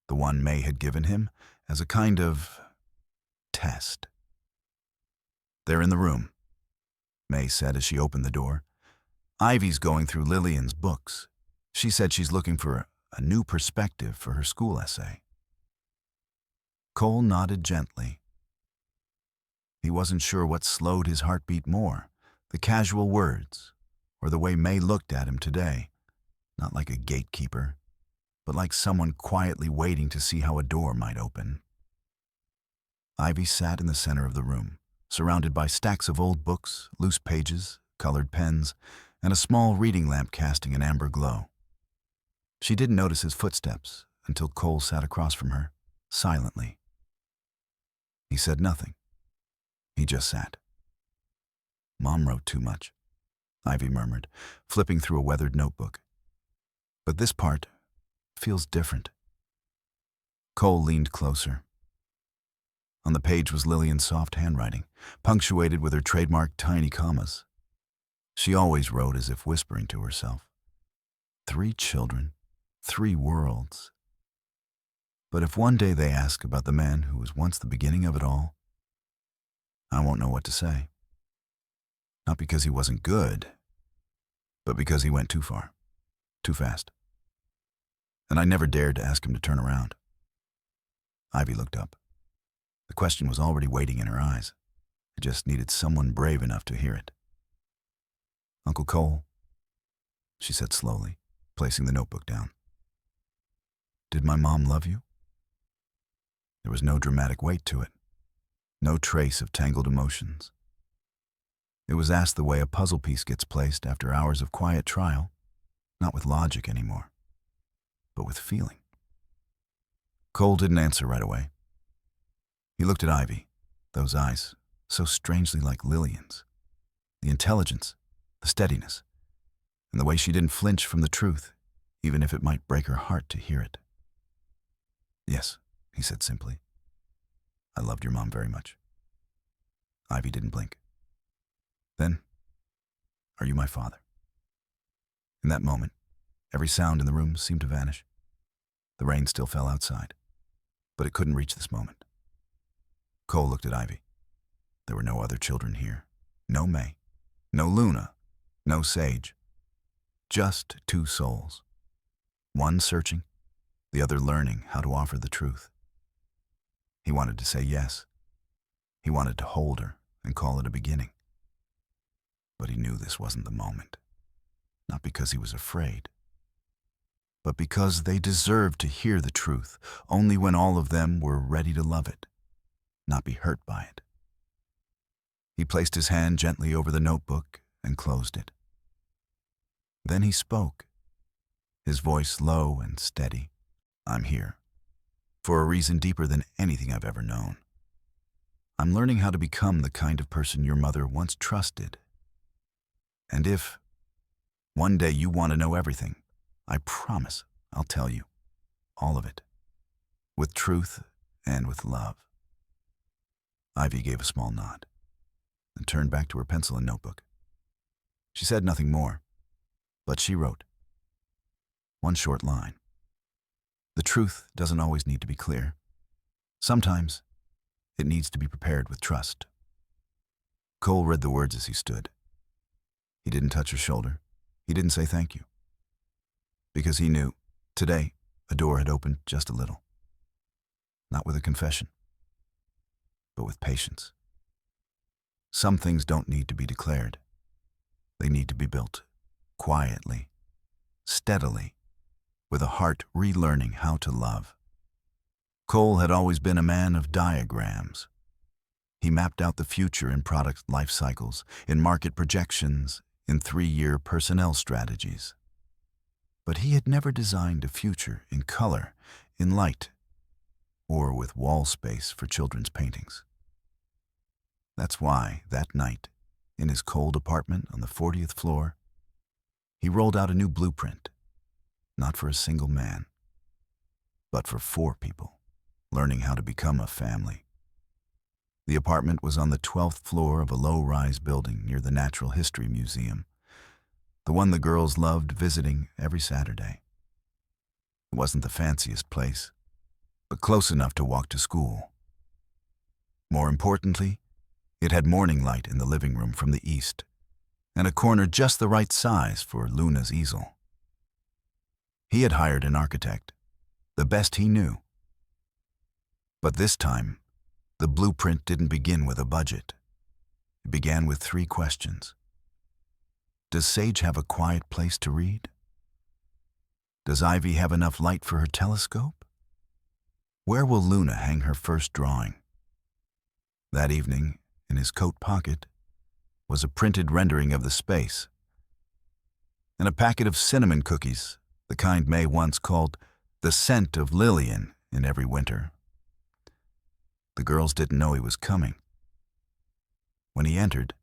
[SPEAKER 1] the one May had given him as a kind of test. "They're in the room," May said as she opened the door. "Ivy's going through Lillian's books. She said she's looking for a new perspective for her school essay." Cole nodded gently. He wasn't sure what slowed his heartbeat more, the casual words, or the way May looked at him today, not like a gatekeeper, but like someone quietly waiting to see how a door might open. Ivy sat in the center of the room, surrounded by stacks of old books, loose pages, colored pens, and a small reading lamp casting an amber glow. She didn't notice his footsteps until Cole sat across from her, silently. He said nothing. He just sat. "Mom wrote too much," Ivy murmured, flipping through a weathered notebook. "But this part feels different." Cole leaned closer. On the page was Lillian's soft handwriting, punctuated with her trademark tiny commas. She always wrote as if whispering to herself. 3 children, 3 worlds. But if one day they ask about the man who was once the beginning of it all, I won't know what to say. Not because he wasn't good, but because he went too far, too fast. And I never dared to ask him to turn around. Ivy looked up. The question was already waiting in her eyes. It just needed someone brave enough to hear it. "Uncle Cole," she said slowly, placing the notebook down. "Did my mom love you?" There was no dramatic weight to it, no trace of tangled emotions. It was asked the way a puzzle piece gets placed after hours of quiet trial, not with logic anymore, but with feeling. Cole didn't answer right away. He looked at Ivy, those eyes so strangely like Lillian's, the intelligence, the steadiness, and the way she didn't flinch from the truth, even if it might break her heart to hear it. "Yes," he said simply. "I loved your mom very much." Ivy didn't blink. "Then, are you my father?" In that moment, every sound in the room seemed to vanish. The rain still fell outside, but it couldn't reach this moment. Cole looked at Ivy. There were no other children here. No May, no Luna, no Sage. Just 2 souls. One searching, the other learning how to offer the truth. He wanted to say yes. He wanted to hold her and call it a beginning. But he knew this wasn't the moment. Not because he was afraid, but because they deserved to hear the truth only when all of them were ready to love it, not be hurt by it. He placed his hand gently over the notebook and closed it. Then he spoke, his voice low and steady. "I'm here, for a reason deeper than anything I've ever known. I'm learning how to become the kind of person your mother once trusted. And if one day you want to know everything, I promise I'll tell you, all of it, with truth and with love." Ivy gave a small nod and turned back to her pencil and notebook. She said nothing more, but she wrote one short line. "The truth doesn't always need to be clear. Sometimes it needs to be prepared with trust." Cole read the words as he stood, He didn't touch her shoulder. He didn't say thank you. Because he knew, today, a door had opened just a little. Not with a confession, but with patience. Some things don't need to be declared. They need to be built, quietly, steadily, with a heart relearning how to love. Cole had always been a man of diagrams. He mapped out the future in product life cycles, in market projections, in 3-year personnel strategies. But he had never designed a future in color, in light, or with wall space for children's paintings. That's why, that night, in his cold apartment on the 40th floor, he rolled out a new blueprint, not for a single man, but for 4 people, learning how to become a family. The apartment was on the 12th floor of a low-rise building near the Natural History Museum, the one the girls loved visiting every Saturday. It wasn't the fanciest place, but close enough to walk to school. More importantly, it had morning light in the living room from the east, and a corner just the right size for Luna's easel. He had hired an architect, the best he knew. But this time, the blueprint didn't begin with a budget. It began with 3 questions. Does Sage have a quiet place to read? Does Ivy have enough light for her telescope? Where will Luna hang her first drawing? That evening, in his coat pocket, was a printed rendering of the space, and a packet of cinnamon cookies, the kind May once called the scent of Lillian in every winter. The girls didn't know he was coming. When he entered,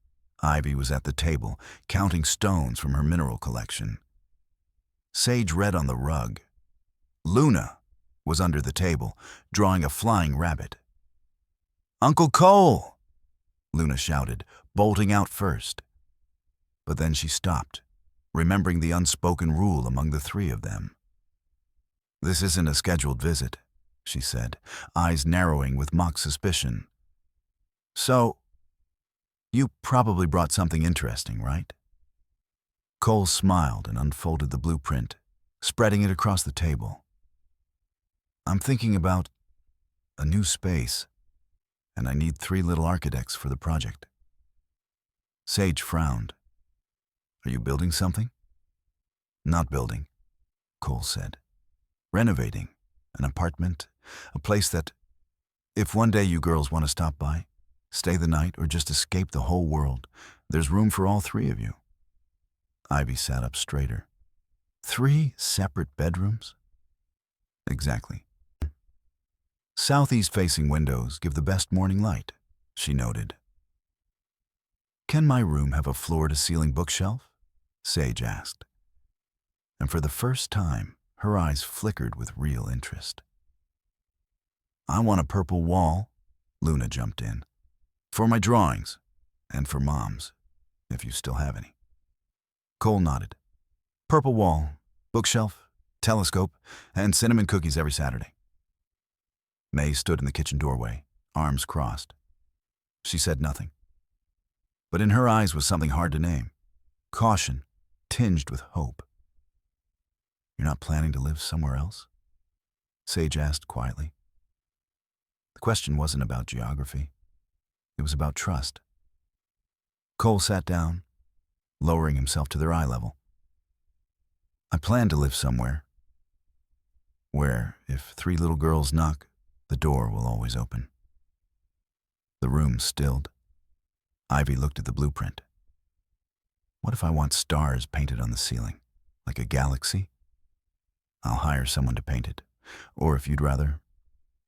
[SPEAKER 1] Ivy was at the table, counting stones from her mineral collection. Sage read on the rug. Luna was under the table, drawing a flying rabbit. "Uncle Cole!" Luna shouted, bolting out first. But then she stopped, remembering the unspoken rule among the 3 of them. "This isn't a scheduled visit," she said, eyes narrowing with mock suspicion. "So, you probably brought something interesting, right?" Cole smiled and unfolded the blueprint, spreading it across the table. "I'm thinking about a new space, and I need 3 little architects for the project." Sage frowned. "Are you building something?" "Not building," Cole said. "Renovating an apartment, a place that, if one day you girls want to stop by, stay the night, or just escape the whole world, there's room for all 3 of you." Ivy sat up straighter. 3 separate bedrooms? Exactly. "Southeast-facing windows give the best morning light," she noted. "Can my room have a floor-to-ceiling bookshelf?" Sage asked. And for the first time, her eyes flickered with real interest. "I want a purple wall," Luna jumped in. "For my drawings, and for Mom's, if you still have any." Cole nodded. "Purple wall, bookshelf, telescope, and cinnamon cookies every Saturday." May stood in the kitchen doorway, arms crossed. She said nothing. But in her eyes was something hard to name. Caution, tinged with hope. "You're not planning to live somewhere else?" Sage asked quietly. The question wasn't about geography. It was about trust. Cole sat down, lowering himself to their eye level. "I plan to live somewhere where, if 3 little girls knock, the door will always open." The room stilled. Ivy looked at the blueprint. "What if I want stars painted on the ceiling, like a galaxy? I'll hire someone to paint it. Or if you'd rather,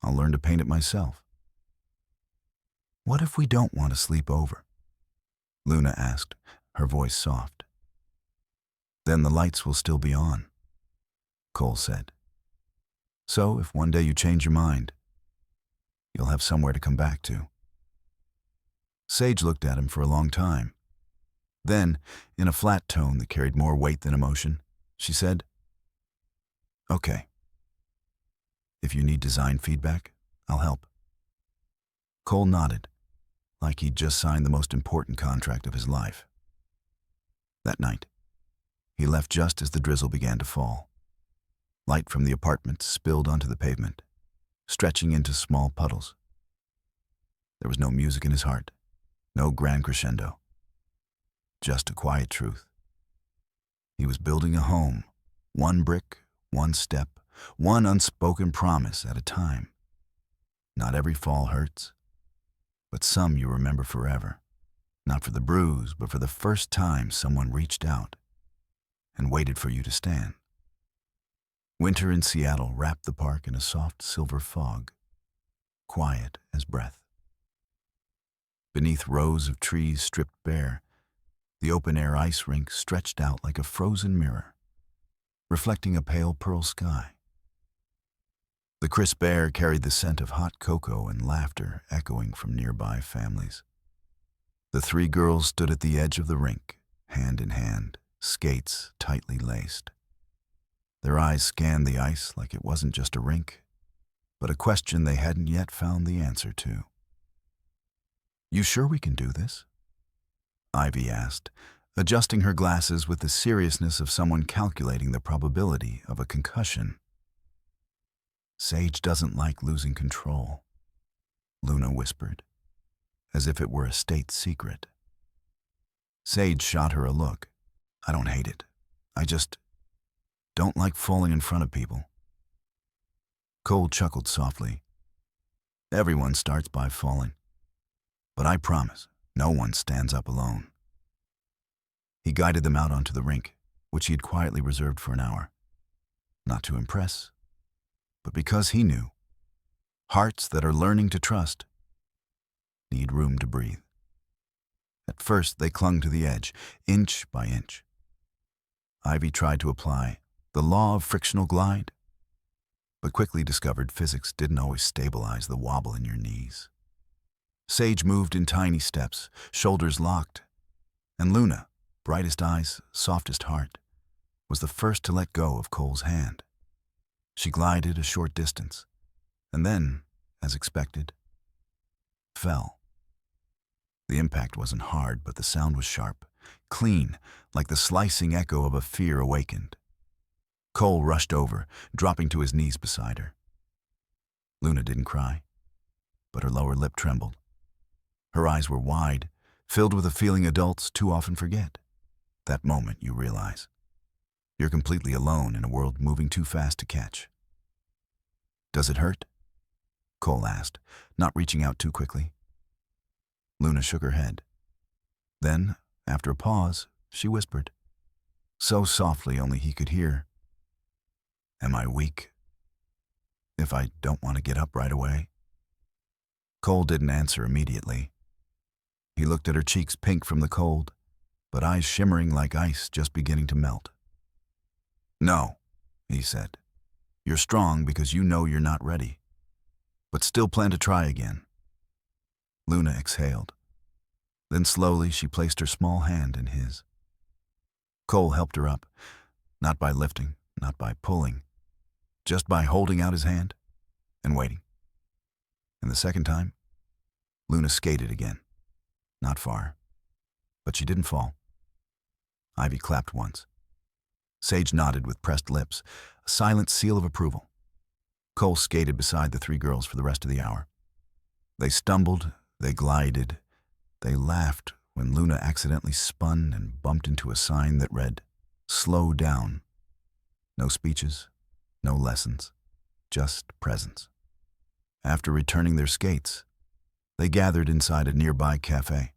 [SPEAKER 1] I'll learn to paint it myself." "What if we don't want to sleep over?" Luna asked, her voice soft. "Then the lights will still be on," Cole said. "So if one day you change your mind, you'll have somewhere to come back to." Sage looked at him for a long time. Then, in a flat tone that carried more weight than emotion, she said, "Okay. If you need design feedback, I'll help." Cole nodded, like he'd just signed the most important contract of his life. That night, he left just as the drizzle began to fall. Light from the apartment spilled onto the pavement, stretching into small puddles. There was no music in his heart, no grand crescendo, just a quiet truth. He was building a home, one brick, one step, one unspoken promise at a time. Not every fall hurts, but some you remember forever. Not for the bruise, but for the first time someone reached out and waited for you to stand. Winter in Seattle wrapped the park in a soft silver fog, quiet as breath. Beneath rows of trees stripped bare, the open-air ice rink stretched out like a frozen mirror, reflecting a pale pearl sky. The crisp air carried the scent of hot cocoa and laughter echoing from nearby families. The three girls stood at the edge of the rink, hand in hand, skates tightly laced. Their eyes scanned the ice like it wasn't just a rink, but a question they hadn't yet found the answer to. "You sure we can do this?" Ivy asked, adjusting her glasses with the seriousness of someone calculating the probability of a concussion. "Sage doesn't like losing control," Luna whispered, as if it were a state secret. Sage shot her a look. "I don't hate it. I just don't like falling in front of people." Cole chuckled softly. "Everyone starts by falling. But I promise, no one stands up alone." He guided them out onto the rink, which he had quietly reserved for an hour. Not to impress, but because he knew hearts that are learning to trust need room to breathe. At first, they clung to the edge, inch by inch. Ivy tried to apply the law of frictional glide, but quickly discovered physics didn't always stabilize the wobble in your knees. Sage moved in tiny steps, shoulders locked, and Luna, brightest eyes, softest heart, was the first to let go of Cole's hand. She glided a short distance, and then, as expected, fell. The impact wasn't hard, but the sound was sharp, clean, like the slicing echo of a fear awakened. Cole rushed over, dropping to his knees beside her. Luna didn't cry, but her lower lip trembled. Her eyes were wide, filled with a feeling adults too often forget. That moment you realize you're completely alone in a world moving too fast to catch. "Does it hurt?" Cole asked, not reaching out too quickly. Luna shook her head. Then, after a pause, she whispered, so softly only he could hear, "Am I weak if I don't want to get up right away?" Cole didn't answer immediately. He looked at her cheeks pink from the cold, but eyes shimmering like ice just beginning to melt. "No," he said. "You're strong because you know you're not ready, but still plan to try again." Luna exhaled. Then slowly she placed her small hand in his. Cole helped her up, not by lifting, not by pulling, just by holding out his hand and waiting. And the second time, Luna skated again. Not far, but she didn't fall. Ivy clapped once. Sage nodded with pressed lips, a silent seal of approval. Cole skated beside the three girls for the rest of the hour. They stumbled, they glided, they laughed when Luna accidentally spun and bumped into a sign that read, "Slow down." No speeches, no lessons, just presence. After returning their skates, they gathered inside a nearby cafe.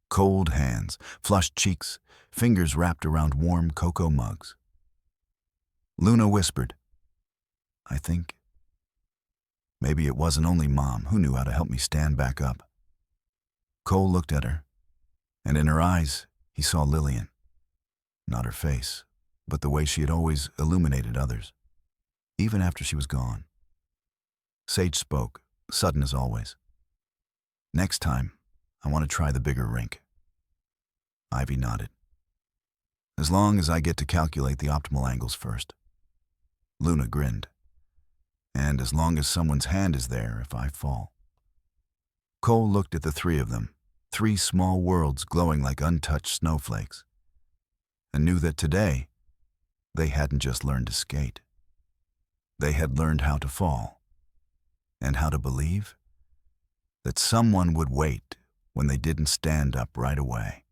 [SPEAKER 1] Cold hands, flushed cheeks, fingers wrapped around warm cocoa mugs. Luna whispered, "I think maybe it wasn't only Mom who knew how to help me stand back up." Cole looked at her, and in her eyes he saw Lillian. Not her face, but the way she had always illuminated others, even after she was gone. Sage spoke, sudden as always. "Next time, I want to try the bigger rink." Ivy nodded. "As long as I get to calculate the optimal angles first." Luna grinned. "And as long as someone's hand is there if I fall." Cole looked at the three of them, three small worlds glowing like untouched snowflakes. and knew that today they hadn't just learned to skate. They had learned how to fall, and how to believe that someone would wait when they didn't stand up right away.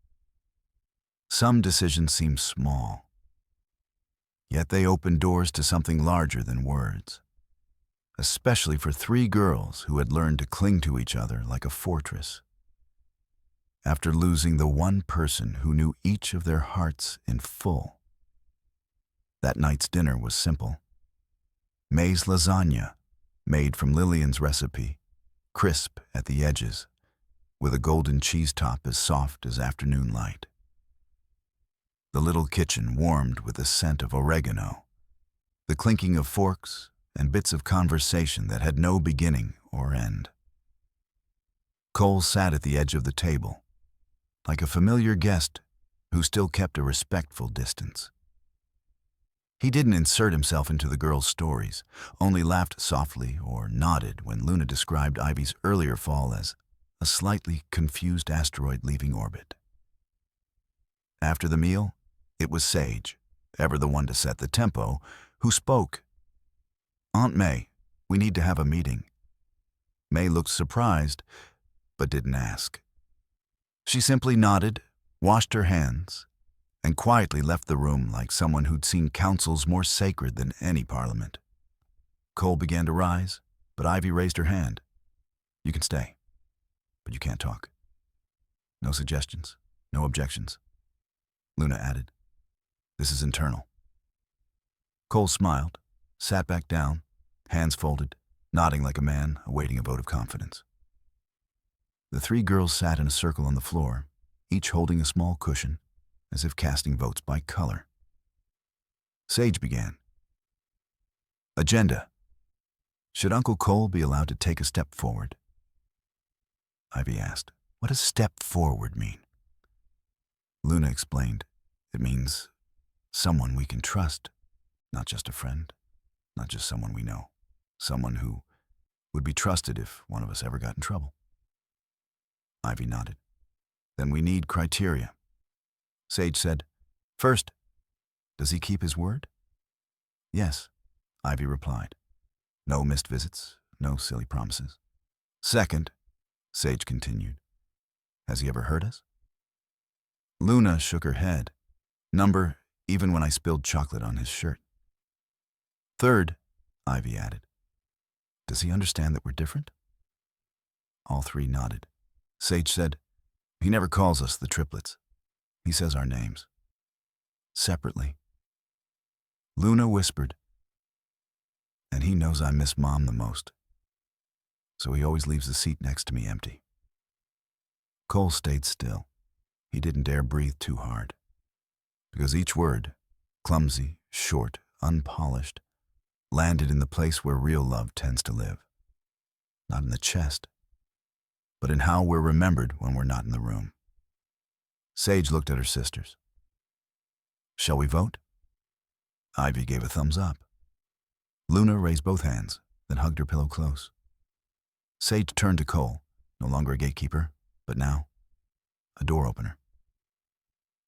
[SPEAKER 1] Some decisions seem small, yet they open doors to something larger than words, especially for three girls who had learned to cling to each other like a fortress. After losing the one person who knew each of their hearts in full. That night's dinner was simple. May's lasagna, made from Lillian's recipe, crisp at the edges, with a golden cheese top as soft as afternoon light. The little kitchen warmed with the scent of oregano, the clinking of forks and bits of conversation that had no beginning or end. Cole sat at the edge of the table, like a familiar guest who still kept a respectful distance. He didn't insert himself into the girls' stories, only laughed softly or nodded when Luna described Ivy's earlier fall as a slightly confused asteroid leaving orbit. After the meal, it was Sage, ever the one to set the tempo, who spoke. "Aunt May, we need to have a meeting." May looked surprised, but didn't ask. She simply nodded, washed her hands, and quietly left the room like someone who'd seen councils more sacred than any parliament. Cole began to rise, but Ivy raised her hand. "You can stay, but you can't talk. No suggestions, no objections." Luna added, "This is internal." Cole smiled, sat back down, hands folded, nodding like a man awaiting a vote of confidence. The three girls sat in a circle on the floor, each holding a small cushion, as if casting votes by color. Sage began. "Agenda. Should Uncle Cole be allowed to take a step forward?" Ivy asked, "What does step forward mean?" Luna explained, "It means someone we can trust, not just a friend, not just someone we know, someone who would be trusted if one of us ever got in trouble." Ivy nodded. "Then we need criteria." Sage said, "First, does he keep his word?" "Yes," Ivy replied. "No missed visits, no silly promises." "Second," Sage continued, "has he ever hurt us?" Luna shook her head. "Number, even when I spilled chocolate on his shirt." "Third," Ivy added, "does he understand that we're different?" All three nodded. Sage said, "He never calls us the Triplets. He says our names. Separately." Luna whispered, "And he knows I miss Mom the most, so he always leaves the seat next to me empty." Cole stayed still. He didn't dare breathe too hard, because each word, clumsy, short, unpolished, landed in the place where real love tends to live. Not in the chest, but in how we're remembered when we're not in the room. Sage looked at her sisters. "Shall we vote?" Ivy gave a thumbs up. Luna raised both hands, then hugged her pillow close. Sage turned to Cole, no longer a gatekeeper, but now a door opener.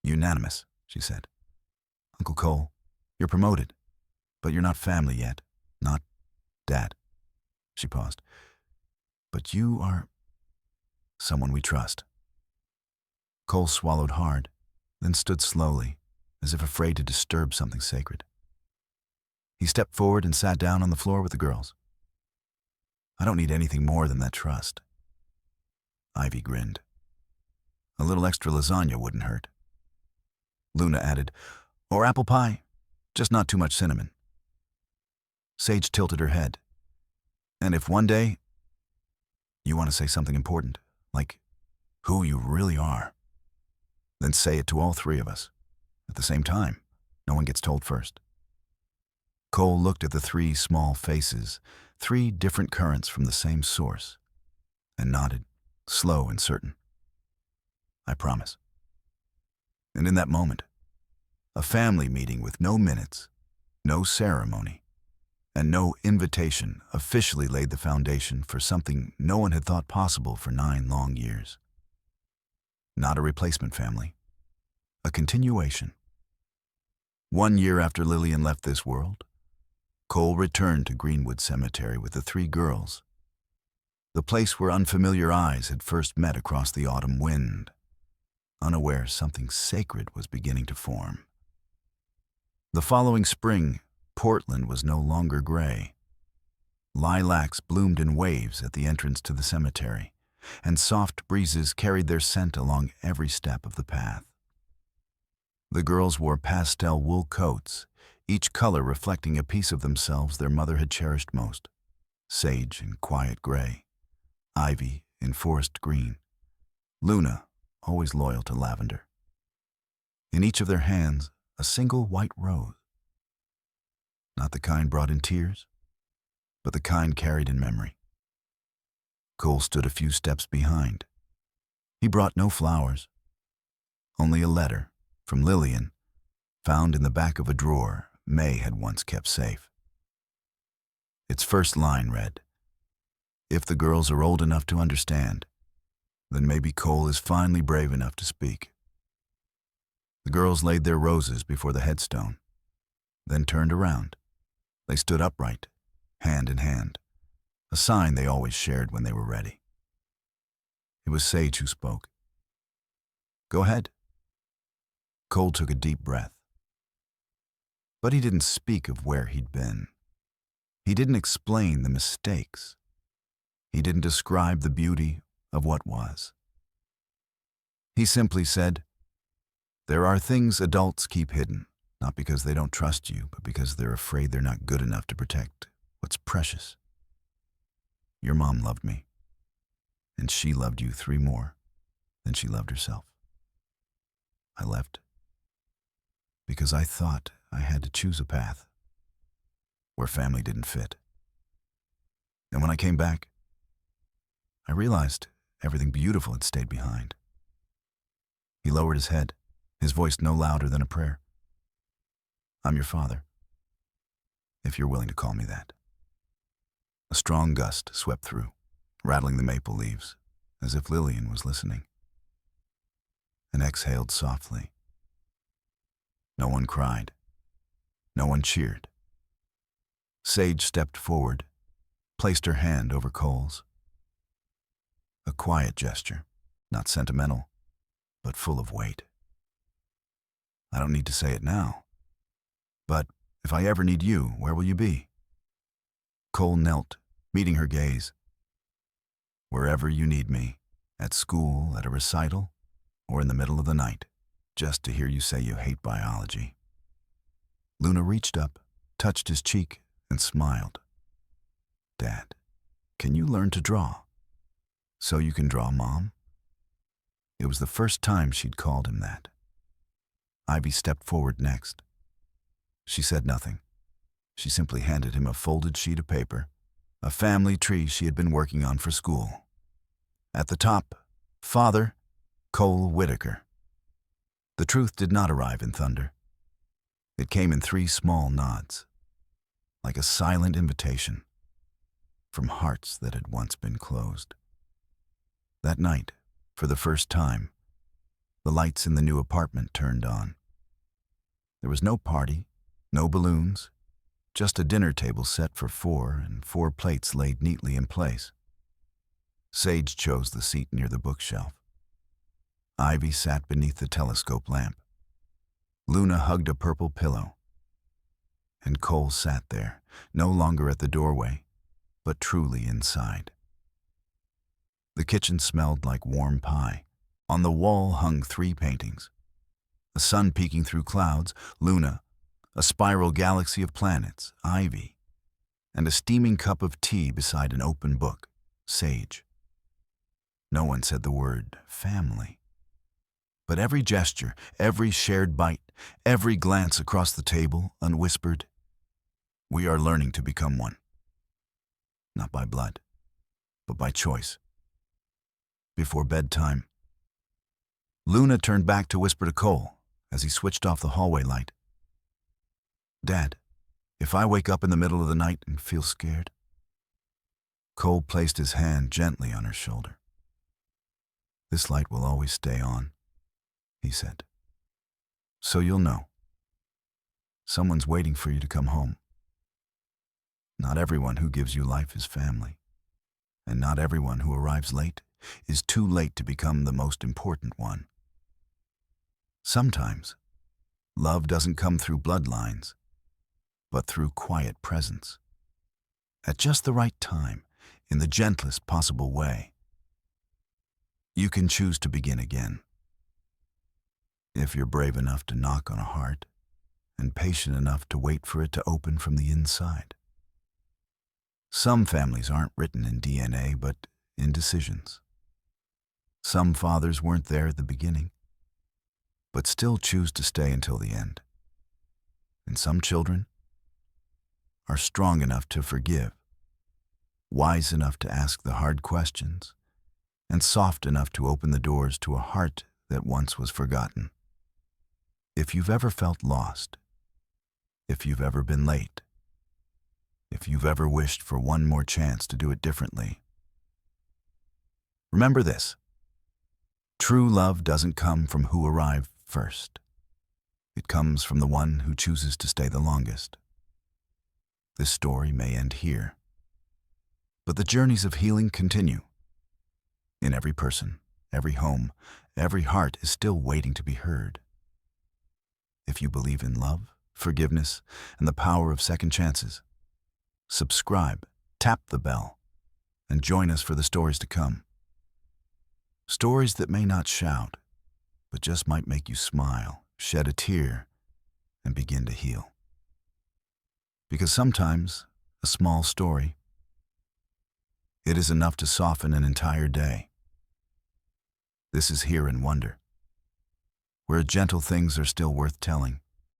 [SPEAKER 1] "Unanimous," she said. "Uncle Cole, you're promoted, but you're not family yet. Not Dad." She paused. "But you are someone we trust." Cole swallowed hard, then stood slowly, as if afraid to disturb something sacred. He stepped forward and sat down on the floor with the girls. "I don't need anything more than that trust." Ivy grinned. "A little extra lasagna wouldn't hurt." Luna added, "Or apple pie, just not too much cinnamon." Sage tilted her head. "And if one day you want to say something important, like who you really are, then say it to all three of us. At the same time, no one gets told first." Cole looked at the three small faces, three different currents from the same source, and nodded, slow and certain. "I promise." And in that moment, a family meeting with no minutes, no ceremony, and no invitation officially laid the foundation for something no one had thought possible for 9 long years. Not a replacement family, a continuation. 1 year after Lillian left this world, Cole returned to Greenwood Cemetery with the 3 girls, the place where unfamiliar eyes had first met across the autumn wind, unaware something sacred was beginning to form. The following spring, Portland was no longer gray. Lilacs bloomed in waves at the entrance to the cemetery, and soft breezes carried their scent along every step of the path. The girls wore pastel wool coats, each color reflecting a piece of themselves their mother had cherished most: sage in quiet gray, ivy in forest green, Luna always loyal to lavender. In each of their hands, a single white rose. Not the kind brought in tears, but the kind carried in memory. Cole stood a few steps behind. He brought no flowers, only a letter from Lillian, found in the back of a drawer May had once kept safe. Its first line read, "If the girls are old enough to understand, then maybe Cole is finally brave enough to speak." The girls laid their roses before the headstone, then turned around. They stood upright, hand in hand, a sign they always shared when they were ready. It was Sage who spoke. "Go ahead." Cole took a deep breath. But he didn't speak of where he'd been. He didn't explain the mistakes. He didn't describe the beauty of what was. He simply said, "There are things adults keep hidden, not because they don't trust you, but because they're afraid they're not good enough to protect what's precious. Your mom loved me, and she loved you 3 more than she loved herself. I left because I thought I had to choose a path where family didn't fit. And when I came back, I realized everything beautiful had stayed behind." He lowered his head, his voice no louder than a prayer. "I'm your father, if you're willing to call me that." A strong gust swept through, rattling the maple leaves, as if Lillian was listening, and exhaled softly. No one cried. No one cheered. Sage stepped forward, placed her hand over Cole's. A quiet gesture, not sentimental, but full of weight. "I don't need to say it now, but if I ever need you, where will you be?" Cole knelt, meeting her gaze. "Wherever you need me, at school, at a recital, or in the middle of the night, just to hear you say you hate biology." Luna reached up, touched his cheek, and smiled. "Dad, can you learn to draw? So you can draw Mom?" It was the first time she'd called him that. Ivy stepped forward next. She said nothing. She simply handed him a folded sheet of paper, a family tree she had been working on for school. At the top, Father, Cole Whitaker. The truth did not arrive in thunder. It came in 3 small nods, like a silent invitation from hearts that had once been closed. That night, for the first time, the lights in the new apartment turned on. There was no party, no balloons, just a dinner table set for 4 and 4 plates laid neatly in place. Sage chose the seat near the bookshelf. Ivy sat beneath the telescope lamp. Luna hugged a purple pillow. And Cole sat there, no longer at the doorway, but truly inside. The kitchen smelled like warm pie. On the wall hung 3 paintings. The sun peeking through clouds, Luna, a spiral galaxy of planets, Ivy, and a steaming cup of tea beside an open book, Sage. No one said the word family. But every gesture, every shared bite, every glance across the table, unwhispered, "We are learning to become one." Not by blood, but by choice. Before bedtime, Luna turned back to whisper to Cole as he switched off the hallway light. "Dad, if I wake up in the middle of the night and feel scared?" Cole placed his hand gently on her shoulder. "This light will always stay on," he said. "So you'll know. Someone's waiting for you to come home. Not everyone who gives you life is family, and not everyone who arrives late is too late to become the most important one. Sometimes, love doesn't come through bloodlines, but through quiet presence. At just the right time, in the gentlest possible way, you can choose to begin again. If you're brave enough to knock on a heart, and patient enough to wait for it to open from the inside. Some families aren't written in DNA, but in decisions. Some fathers weren't there at the beginning, but still choose to stay until the end. And some children are strong enough to forgive, wise enough to ask the hard questions, and soft enough to open the doors to a heart that once was forgotten. If you've ever felt lost, if you've ever been late, if you've ever wished for one more chance to do it differently, remember this: true love doesn't come from who arrived first. It comes from the one who chooses to stay the longest. This story may end here, but the journeys of healing continue. In every person, every home, every heart is still waiting to be heard. If you believe in love, forgiveness, and the power of second chances, subscribe, tap the bell, and join us for the stories to come. Stories that may not shout, but just might make you smile, shed a tear, and begin to heal. Because sometimes, a small story, it is enough to soften an entire day. This is Hear and Wonder, where gentle things are still worth telling.